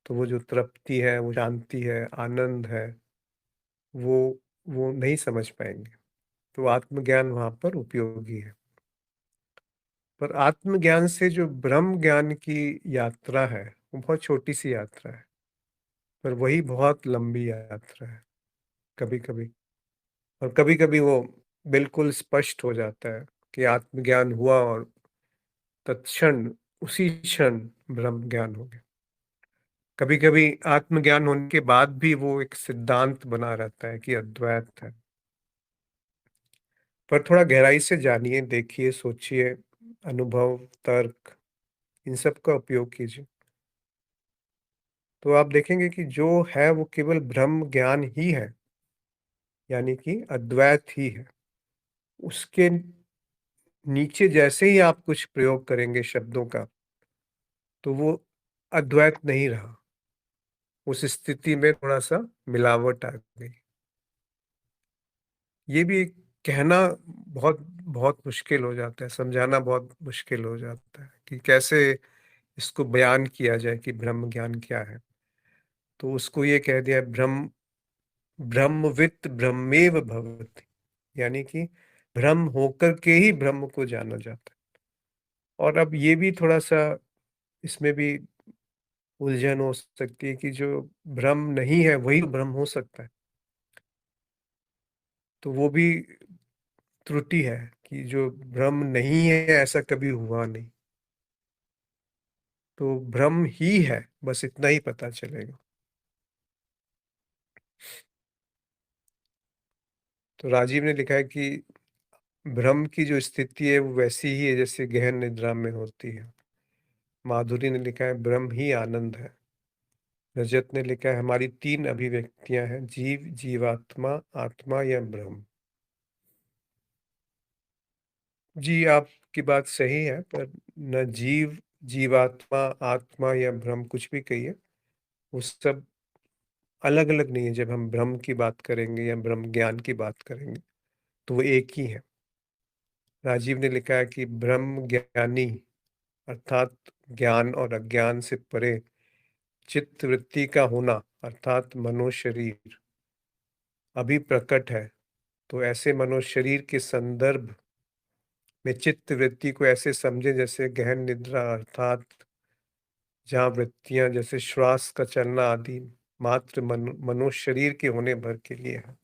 तो वो जो तृप्ति है, वो शांति है, आनंद है, वो वो नहीं समझ पाएँगे। तो आत्मज्ञान वहाँ पर उपयोगी है। पर आत्मज्ञान से जो ब्रह्म ज्ञान की यात्रा है, वो बहुत छोटी-सी यात्रा है, पर वही बहुत लंबी यात्रा है, कभी-कभी। और कभी-कभी वो बिल्कुल स्पष्ट हो जाता है कि आत्मज्ञान हुआ और तत्क्षण, उसी क्षण ब्रह्म ज्ञान हो गया। कभी-कभी आत्मज्ञान होने के बाद भी वो एक सिद्धांत बना रहता है कि अद्वैत है। पर थोड़ा गहराई से जानिए, देखिए, सोचिए, अनुभव, तर्क, इन सब का उपयोग कीजिए। तो आप देखेंगे कि जो है वो केवल ब्रह्म ज्ञान ही है, यानी कि अद्वैत ही है। उसके नीचे जैसे ही आप कुछ प्रयोग करेंगे शब्दों का, तो वो अद्वैत नहीं रहा। उस स्थिति में थोड़ा-सा मिलावट आ गई। ये भी कहना बहुत बहुत मुश्किल हो जाता है, समझाना बहुत मुश्किल हो जाता है कि कैसे इसको बयान किया जाए कि ब्रह्म ज्ञान क्या है। तो उसको ये कह दिया, ब्रह्मवित् ब्रह्मेव भवति, यानी कि ब्रह्म होकर के ही ब्रह्म को जाना जाता है। और अब ये भी थोड़ा-सा, इसमें भी उलझन हो सकती है कि जो ब्रह्म नहीं है वही ब्रह्म हो सकता है। तो वो भी त्रुटि है कि जो ब्रह्म नहीं है ऐसा कभी हुआ नहीं। तो ब्रह्म ही है, बस इतना ही पता चलेगा। तो राजीव ने लिखा है कि ब्रह्म की जो स्थिति है वो वैसी ही है जैसे गहन निद्रा में होती है। माधुरी ने लिखा है ब्रह्म ही आनंद है। रजत ने लिखा है हमारी 3 अभिव्यक्तियां हैं, जीव, जीवात्मा, आत्मा या ब्रह्म। जी, आपकी बात सही है, पर न जीव, जीवात्मा, आत्मा या ब्रह्म, कुछ भी कहिए, वो सब अलग-अलग नहीं है। जब हम ब्रह्म की बात करेंगे या ब्रह्म ज्ञान की बात करेंगे, तो वो एक ही है। राजीव ने लिखा है कि ब्रह्म ज्ञानी अर्थात ज्ञान और अज्ञान से परे चित्त वृत्ति का होना अर्थात मनोशरीर अभी प्रकट है। तो ऐसे मनोशरीर के संदर्भ में चित्त वृत्ति को ऐसे समझें जैसे गहन निद्रा, अर्थात जहाँ वृत्तियां जैसे श्वास का चलना आदि मात्र मनोशरीर के होने भर के लिए है।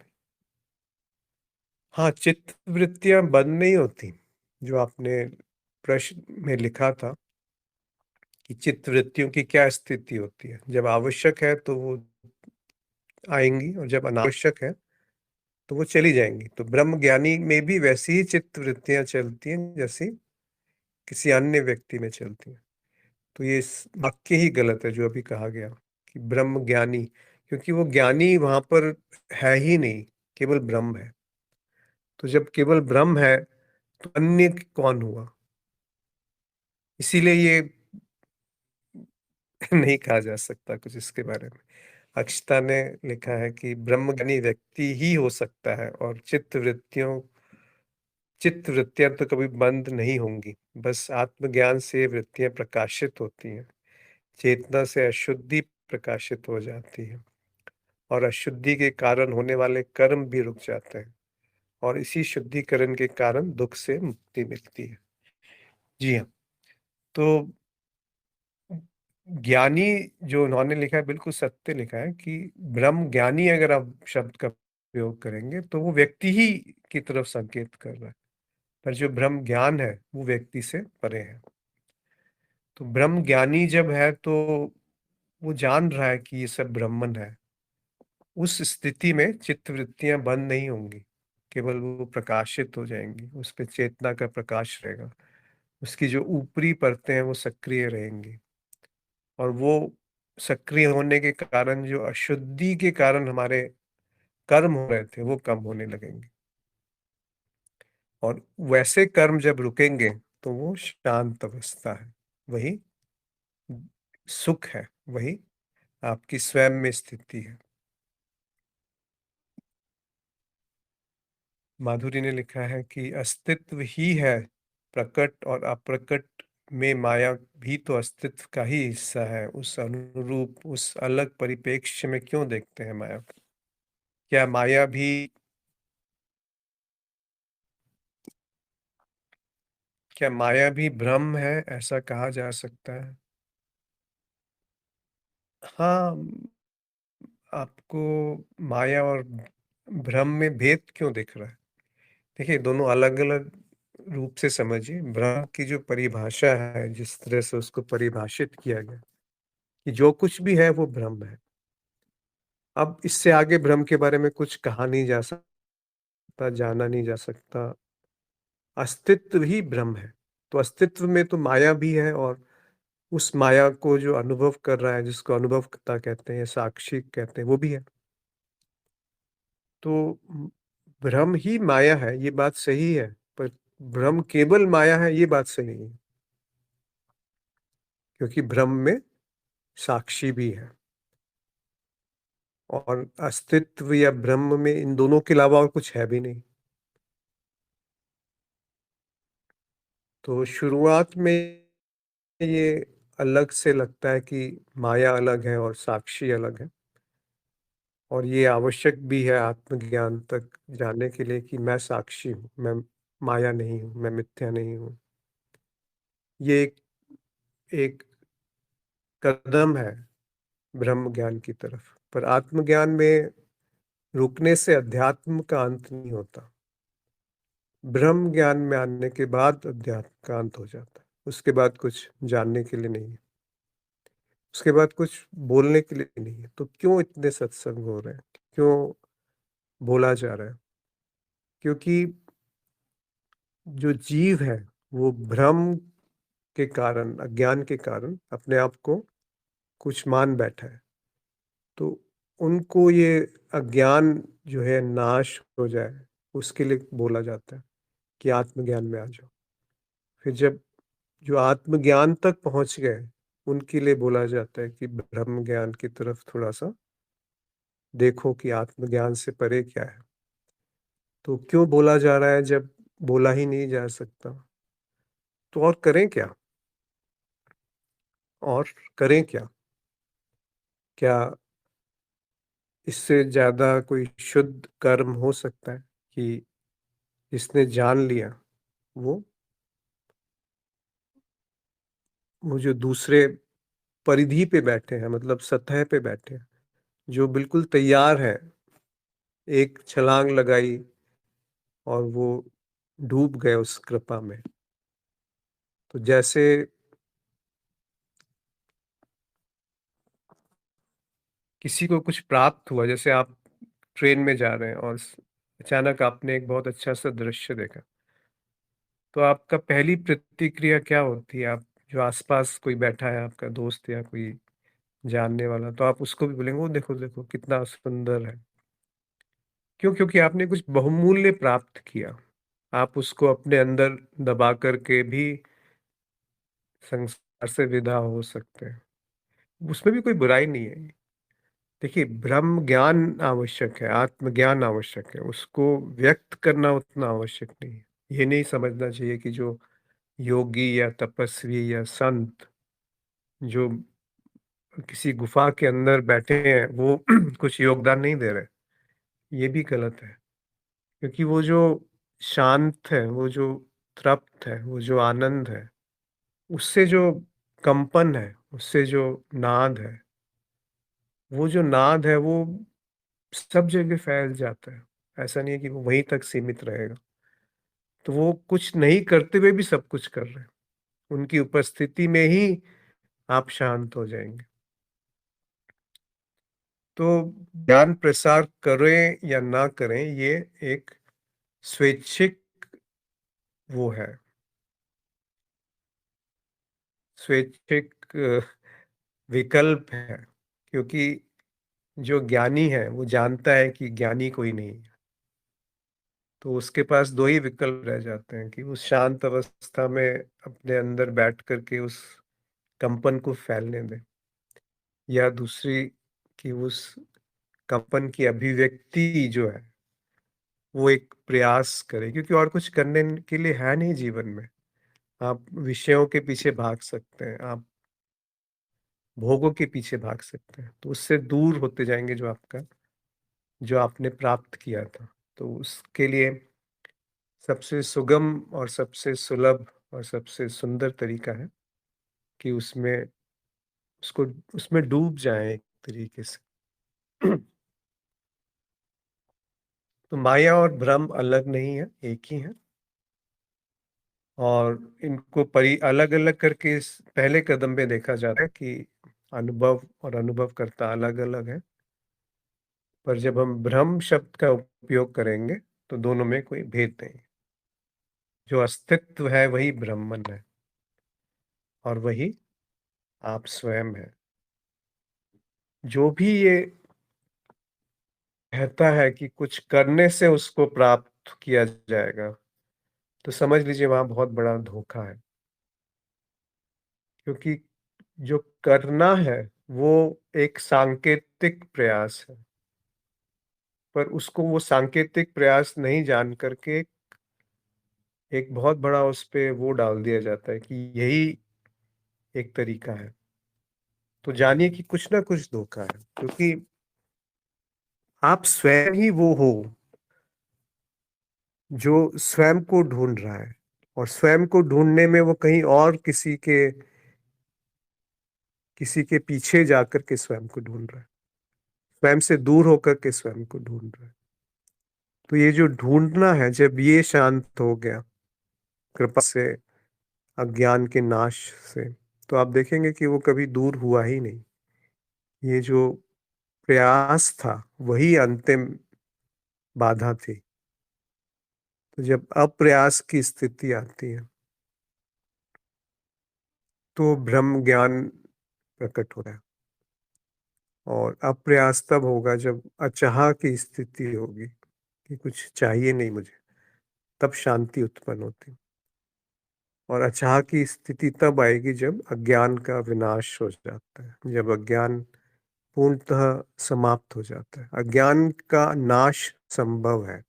हाँ, चित्त वृत्तियां बंद नहीं होती। जो आपने प्रश्न में लिखा था कि चित्त वृत्तियों की क्या स्थिति होती है, जब आवश्यक है तो वो आएंगी, और जब अनावश्यक है तो वो चली जाएंगी। तो ब्रह्म ज्ञानी में भी वैसी ही चित्त वृत्तियां चलती हैं जैसी किसी अन्य व्यक्ति में चलती हैं। तो ये वाक्य ही गलत है जो अभी कहा गया कि ब्रह्म ज्ञानी, क्योंकि वो ज्ञानी वहां पर है ही नहीं, केवल ब्रह्म है। तो जब केवल ब्रह्म है तो अन्य कौन हुआ? इसीलिए ये नहीं कहा जा सकता कुछ इसके बारे में। अक्षता ने लिखा है कि ब्रह्मज्ञानी व्यक्ति ही हो सकता है और चित्त वृत्तियां तो कभी बंद नहीं होंगी। बस आत्मज्ञान से वृत्तियां प्रकाशित होती हैं। चेतना से अशुद्धि प्रकाशित हो जाती है और अशुद्धि के कारण होने वाले कर्म भी रुक जाते हैं और इसी शुद्धिकरण के कारण दुख से मुक्ति मिलती है। जी हाँ। तो ज्ञानी जो उन्होंने लिखा है बिल्कुल सत्य लिखा है कि ब्रह्म ज्ञानी अगर आप शब्द का प्रयोग करेंगे तो वो व्यक्ति ही की तरफ संकेत कर रहा है, पर जो ब्रह्म ज्ञान है वो व्यक्ति से परे है। तो ब्रह्म ज्ञानी जब है तो वो जान रहा है कि ये सब ब्रह्मन है। उस स्थिति में चित्त वृत्तियां बंद नहीं होंगी, केवल वो प्रकाशित हो जाएंगी। उस पे चेतना का प्रकाश रहेगा, उसकी जो ऊपरी परतें हैं वो सक्रिय रहेंगी और वो सक्रिय होने के कारण जो अशुद्धि के कारण हमारे कर्म हो रहे थे वो कम होने लगेंगे और वैसे कर्म जब रुकेंगे तो वो शांत अवस्था है, वही सुख है, वही आपकी स्वयं में स्थिति है। माधुरी ने लिखा है कि अस्तित्व ही है प्रकट और अप्रकट में माया भी तो अस्तित्व का ही हिस्सा है। उस अनुरूप उस अलग परिप्रेक्ष्य में क्यों देखते हैं माया को? क्या माया भी भ्रम है, ऐसा कहा जा सकता है? हाँ, आपको माया और भ्रम में भेद क्यों दिख रहा है? देखिए, दोनों अलग-अलग रूप से समझिए। भ्रम की जो परिभाषा है, जिस तरह से उसको परिभाषित किया गया कि जो कुछ भी है वो भ्रम है। अब इससे आगे भ्रम के बारे में कुछ कहा नहीं जा सकता, जाना नहीं जा सकता। अस्तित्व ही भ्रम है। तो अस्तित्व में तो माया भी है और उस माया को जो अनुभव कर रहा है, जिसको अनुभवकर्ता कहते हैं, साक्षी कहते हैं, वो भी है। तो भ्रम ही माया है, ये बात सही है, पर भ्रम केवल माया है, ये बात सही नहीं है। क्योंकि भ्रम में साक्षी भी है और अस्तित्व या ब्रह्म में इन दोनों के अलावा और कुछ है भी नहीं। तो शुरुआत में ये अलग से लगता है कि माया अलग है और साक्षी अलग है और ये आवश्यक भी है आत्मज्ञान तक जाने के लिए कि मैं साक्षी हूँ, मैं माया नहीं हूँ, मैं मिथ्या नहीं हूँ। ये एक कदम है ब्रह्म ज्ञान की तरफ, पर आत्मज्ञान में रुकने से अध्यात्म का अंत नहीं होता। ब्रह्म ज्ञान में आने के बाद अध्यात्म का अंत हो जाता है। उसके बाद कुछ जानने के लिए नहीं है, उसके बाद कुछ बोलने के लिए नहीं है। तो क्यों इतने सत्संग हो रहे हैं, क्यों बोला जा रहा है? क्योंकि जो जीव है वो भ्रम के कारण, अज्ञान के कारण अपने आप को कुछ मान बैठा है। तो उनको ये अज्ञान जो है नाश हो जाए, उसके लिए बोला जाता है कि आत्मज्ञान में आ जाओ। फिर जब जो आत्मज्ञान तक पहुंच गए, उनके लिए बोला जाता है कि ब्रह्म ज्ञान की तरफ थोड़ा-सा देखो कि आत्मज्ञान से परे क्या है। तो क्यों बोला जा रहा है जब बोला ही नहीं जा सकता? तो और करें क्या? और करें क्या? क्या इससे ज़्यादा कोई शुद्ध कर्म हो सकता है कि जिसने जान लिया, वो वो जो दूसरे परिधि पे बैठे हैं, मतलब सतह पे बैठे हैं, जो बिल्कुल तैयार हैं, एक छलांग लगाई और वो डूब गए उस कृपा में। तो जैसे किसी को कुछ प्राप्त हुआ, जैसे आप ट्रेन में जा रहे हैं और अचानक आपने एक बहुत अच्छा सा दृश्य देखा, तो आपका पहली प्रतिक्रिया क्या होती है? आप जो आसपास कोई बैठा है, आपका दोस्त या कोई जानने वाला, तो आप उसको भी बोलेंगे, वो देखो देखो कितना सुंदर है। क्यों? क्योंकि आपने कुछ बहुमूल्य प्राप्त किया। आप उसको अपने अंदर दबा करके भी संसार से विदा हो सकते हैं। उसमें भी कोई बुराई नहीं है। देखिए, ब्रह्म ज्ञान आवश्यक है, आत्मज्ञान आवश्यक है, उसको व्यक्त करना उतना आवश्यक नहीं है। ये नहीं समझना चाहिए कि जो योगी या तपस्वी या संत जो किसी गुफा के अंदर बैठे हैं, वो कुछ योगदान नहीं दे रहे। ये भी गलत है, क्योंकि वो जो शांत है, वो जो तृप्त है, वो जो आनंद है, उससे जो कंपन है, उससे जो नाद है, वो जो नाद है, वो सब जगह फैल जाता है। ऐसा नहीं है कि वो वहीं तक सीमित रहेगा। तो वो कुछ नहीं करते हुए भी सब कुछ कर रहे हैं। उनकी उपस्थिति में ही आप शांत हो जाएँगे। तो ज्ञान प्रसार करें या ना करें, ये एक स्वैच्छिक वो है, स्वैच्छिक विकल्प है। क्योंकि जो ज्ञानी है, वो जानता है कि ज्ञानी कोई नहीं है। तो उसके पास 2 ही विकल्प रह जाते हैं कि उस शांत अवस्था में अपने अंदर बैठ कर के उस कंपन को फैलने दें, या दूसरी कि उस कंपन की अभिव्यक्ति जो है, वो एक प्रयास करें, क्योंकि और कुछ करने के लिए है नहीं जीवन में। आप विषयों के पीछे भाग सकते हैं, आप भोगों के पीछे भाग सकते हैं, तो उससे दूर होते जाएँगे जो आपने प्राप्त किया था। तो उसके लिए सबसे सुगम और सबसे सुलभ और सबसे सुंदर तरीका है कि उसको उसमें डूब जाएँ एक तरीके से। तो माया और भ्रम अलग नहीं है, एक ही है। और इनको अलग-अलग करके इस पहले कदम में देखा जाता है कि अनुभव और अनुभवकर्ता अलग-अलग है। पर जब हम ब्रह्म शब्द का उपयोग करेंगे, तो दोनों में कोई भेद नहीं है। जो अस्तित्व है वही ब्रह्मन है, और वही आप स्वयं हैं। जो भी ये कहता है कि कुछ करने से उसको प्राप्त किया जाएगा, तो समझ लीजिए वहाँ बहुत बड़ा धोखा है। क्योंकि जो करना है, वो एक सांकेतिक प्रयास है। पर उसको वो सांकेतिक प्रयास नहीं जान करके एक बहुत बड़ा उसपे वो डाल दिया जाता है कि यही एक तरीका है। तो जानिए कि कुछ ना कुछ धोखा है, क्योंकि आप स्वयं ही वो हो जो स्वयं को ढूँढ रहा है, और स्वयं को ढूँढने में वो कहीं और किसी के पीछे जाकर के स्वयं को ढूँढ रहा है। स्वयं से दूर होकर के स्वयं को ढूँढ रहा है। तो ये जो ढूँढना है, जब ये शांत हो गया कृपा से, अज्ञान के नाश से, तो आप देखेंगे कि वो कभी दूर हुआ ही नहीं। ये जो प्रयास था, वही अंतिम बाधा थी। तो जब अप्रयास की स्थिति आती है, तो ब्रह्म ज्ञान प्रकट होता है। और अप्रयास तब होगा जब अचाह की स्थिति होगी कि कुछ चाहिए नहीं मुझे, तब शांति उत्पन्न होती। और अचाह की स्थिति तब आएगी जब अज्ञान का विनाश हो जाता है, जब अज्ञान पूर्णतः समाप्त हो जाता है। अज्ञान का नाश संभव है,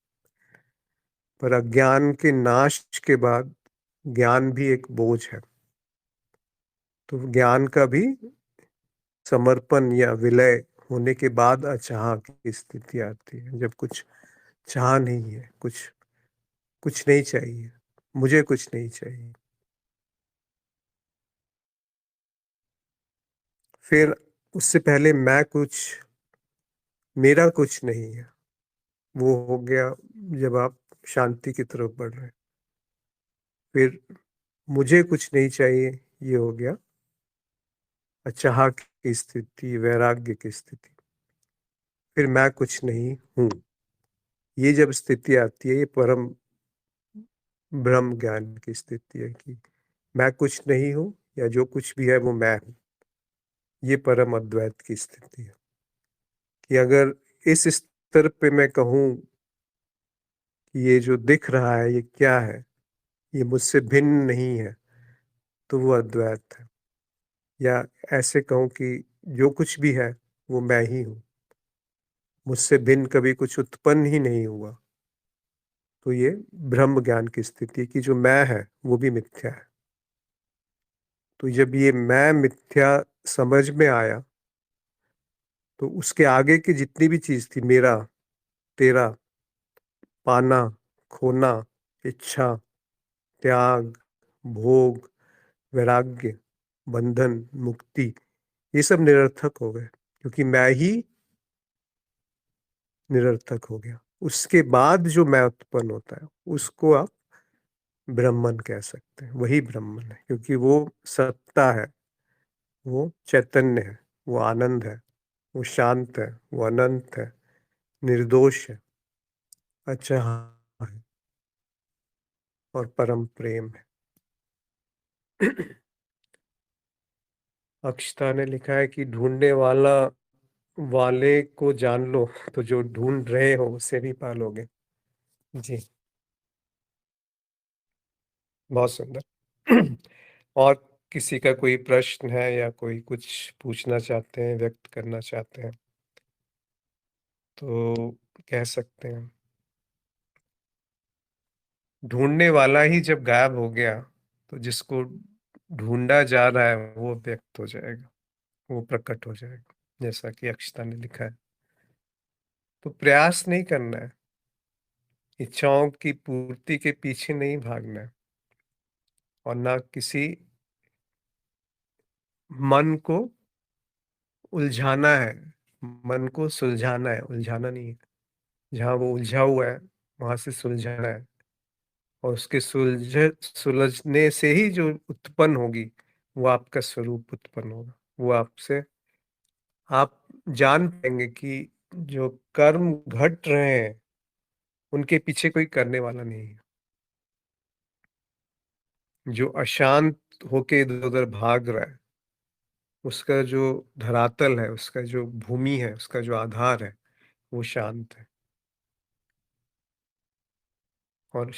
पर अज्ञान के नाश के बाद ज्ञान भी एक बोझ है। तो ज्ञान का भी समर्पण या विलय होने के बाद अचाह की स्थिति आती है, जब कुछ चाह नहीं है, कुछ कुछ नहीं चाहिए, मुझे कुछ नहीं चाहिए। फिर उससे पहले मेरा कुछ नहीं है, वो हो गया जब आप शांति की तरफ बढ़ रहे हैं। फिर मुझे कुछ नहीं चाहिए, ये हो गया अचाह की स्थिति, वैराग्य की स्थिति। फिर मैं कुछ नहीं हूँ, ये जब स्थिति आती है, ये परम ब्रह्म ज्ञान की स्थिति है कि मैं कुछ नहीं हूँ, या जो कुछ भी है वो मैं हूँ। ये परम अद्वैत की स्थिति है कि अगर इस स्तर पे मैं कहूँ कि ये जो दिख रहा है ये क्या है, ये मुझसे भिन्न नहीं है, तो वो अद्वैत है। या ऐसे कहूँ कि जो कुछ भी है वो मैं ही हूँ, मुझसे भिन्न कभी कुछ उत्पन्न ही नहीं हुआ। तो ये ब्रह्म ज्ञान की स्थिति कि जो मैं है, वो भी मिथ्या है। तो जब ये मैं मिथ्या समझ में आया, तो उसके आगे की जितनी भी चीज़ थी मेरा, तेरा, पाना, खोना, इच्छा, त्याग, भोग, वैराग्य, बंधन, मुक्ति, ये सब निरर्थक हो गए क्योंकि मैं ही निरर्थक हो गया। उसके बाद जो मैं उत्पन्न होता है, उसको आप ब्रह्मन कह सकते हैं। वही ब्रह्मन है क्योंकि वो सत्ता है, वो चैतन्य है, वो आनंद है, वो शांत है, वो अनंत है, निर्दोष है, अच्छा है और परम प्रेम है। अक्षता ने लिखा है कि ढूंढने वाला वाले को जान लो तो जो ढूंढ रहे हो उसे भी पालोगे। जी, बहुत सुंदर। और किसी का कोई प्रश्न है या कोई कुछ पूछना चाहते हैं, व्यक्त करना चाहते हैं तो कह सकते हैं। ढूंढने वाला ही जब गायब हो गया तो जिसको ढूंढा जा रहा है वो व्यक्त हो जाएगा, वो प्रकट हो जाएगा, जैसा कि अक्षता ने लिखा है। तो प्रयास नहीं करना है, इच्छाओं की पूर्ति के पीछे नहीं भागना है और ना किसी मन को उलझाना है, मन को सुलझाना है, उलझाना नहीं है। जहाँ वो उलझा हुआ है, वहाँ से सुलझाना है और उसके सुलझने से ही जो उत्पन्न होगी, वो आपका स्वरूप उत्पन्न होगा। वो आपसे आप जान पाएँगे कि जो कर्म घट रहे हैं, उनके पीछे कोई करने वाला नहीं है। जो अशांत होके इधर-उधर भाग रहा है, उसका जो धरातल है, उसका जो भूमि है, उसका जो आधार है, वो शांत है और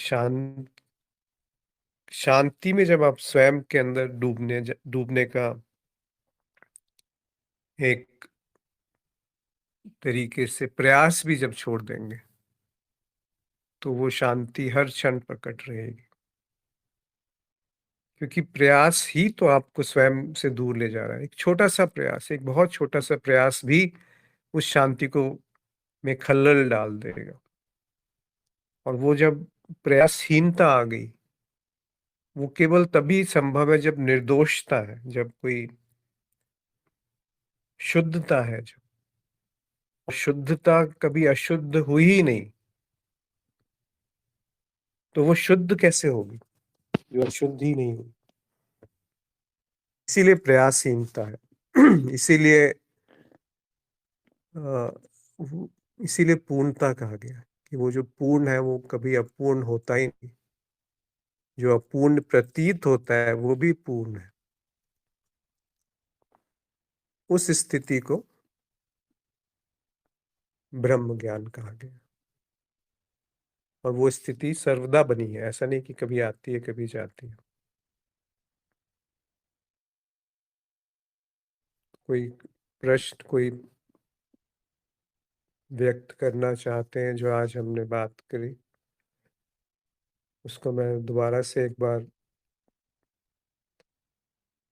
शांति में जब आप स्वयं के अंदर डूबने का एक तरीके से प्रयास भी जब छोड़ देंगे, तो वो शांति हर क्षण प्रकट रहेगी। क्योंकि प्रयास ही तो आपको स्वयं से दूर ले जा रहा है। एक छोटा-सा प्रयास, एक बहुत छोटा-सा प्रयास भी उस शांति को में खलल डाल देगा और वो जब प्रयासहीनता आ गई, वो केवल तभी संभव है जब निर्दोषता है, जब कोई शुद्धता है जब। शुद्धता कभी अशुद्ध हुई ही नहीं, तो वो शुद्ध कैसे होगी, जो अशुद्ध ही नहीं हुई। इसीलिए प्रयासहीनता है। इसीलिए अ, वो इसीलिए पूर्णता कहा गया है कि वो जो पूर्ण है वो कभी अपूर्ण होता ही नहीं। जो अपूर्ण प्रतीत होता है वो भी पूर्ण है। उस स्थिति को ब्रह्म ज्ञान कहा गया और वो स्थिति सर्वदा बनी है, ऐसा नहीं कि कभी आती है, कभी जाती है। कोई प्रश्न कोई व्यक्त करना चाहते हैं जो आज हमने बात करी, उसको मैं दोबारा से एक बार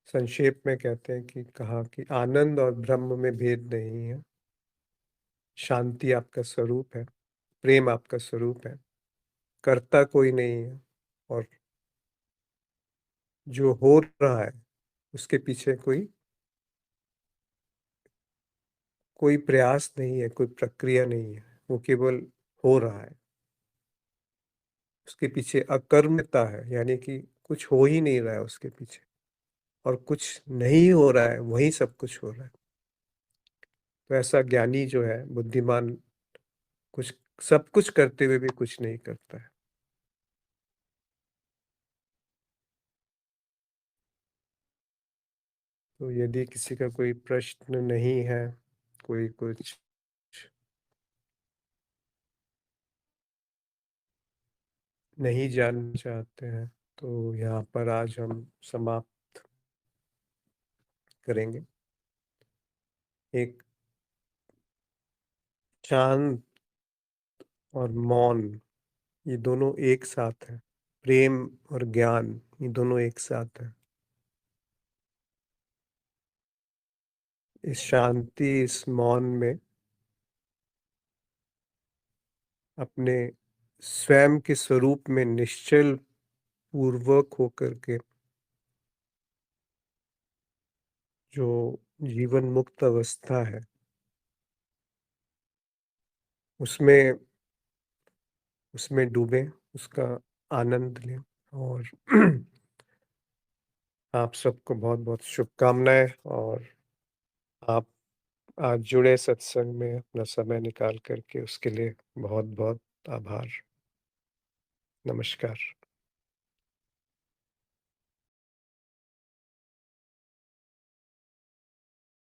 संक्षेप में कहते हैं कि कहा कि आनंद और ब्रह्म में भेद नहीं है, शांति आपका स्वरूप है, प्रेम आपका स्वरूप है, कर्ता कोई नहीं है और जो हो रहा है उसके पीछे कोई कोई प्रयास नहीं है, कोई प्रक्रिया नहीं है, वो केवल हो रहा है। उसके पीछे अकर्मता है, यानी कि कुछ हो ही नहीं रहा है उसके पीछे और कुछ नहीं हो रहा है, वही सब कुछ हो रहा है। तो ऐसा ज्ञानी जो है, बुद्धिमान, कुछ सब कुछ करते हुए भी कुछ नहीं करता है। तो यदि किसी का कोई प्रश्न नहीं है, कोई कुछ नहीं जानना चाहते हैं, तो यहाँ पर आज हम समाप्त करेंगे। एक शांत और मौन, ये दोनों एक साथ हैं। प्रेम और ज्ञान, ये दोनों एक साथ हैं। इस शांति, इस मौन में अपने स्वयं के स्वरूप में निश्चल पूर्वक होकर के जो जीवन मुक्त अवस्था है, उसमें उसमें डूबें, उसका आनंद लें। और आप सबको बहुत-बहुत शुभकामनाएँ। और आप आज जुड़े सत्संग में अपना समय निकाल कर के, उसके लिए बहुत-बहुत आभार। नमस्कार।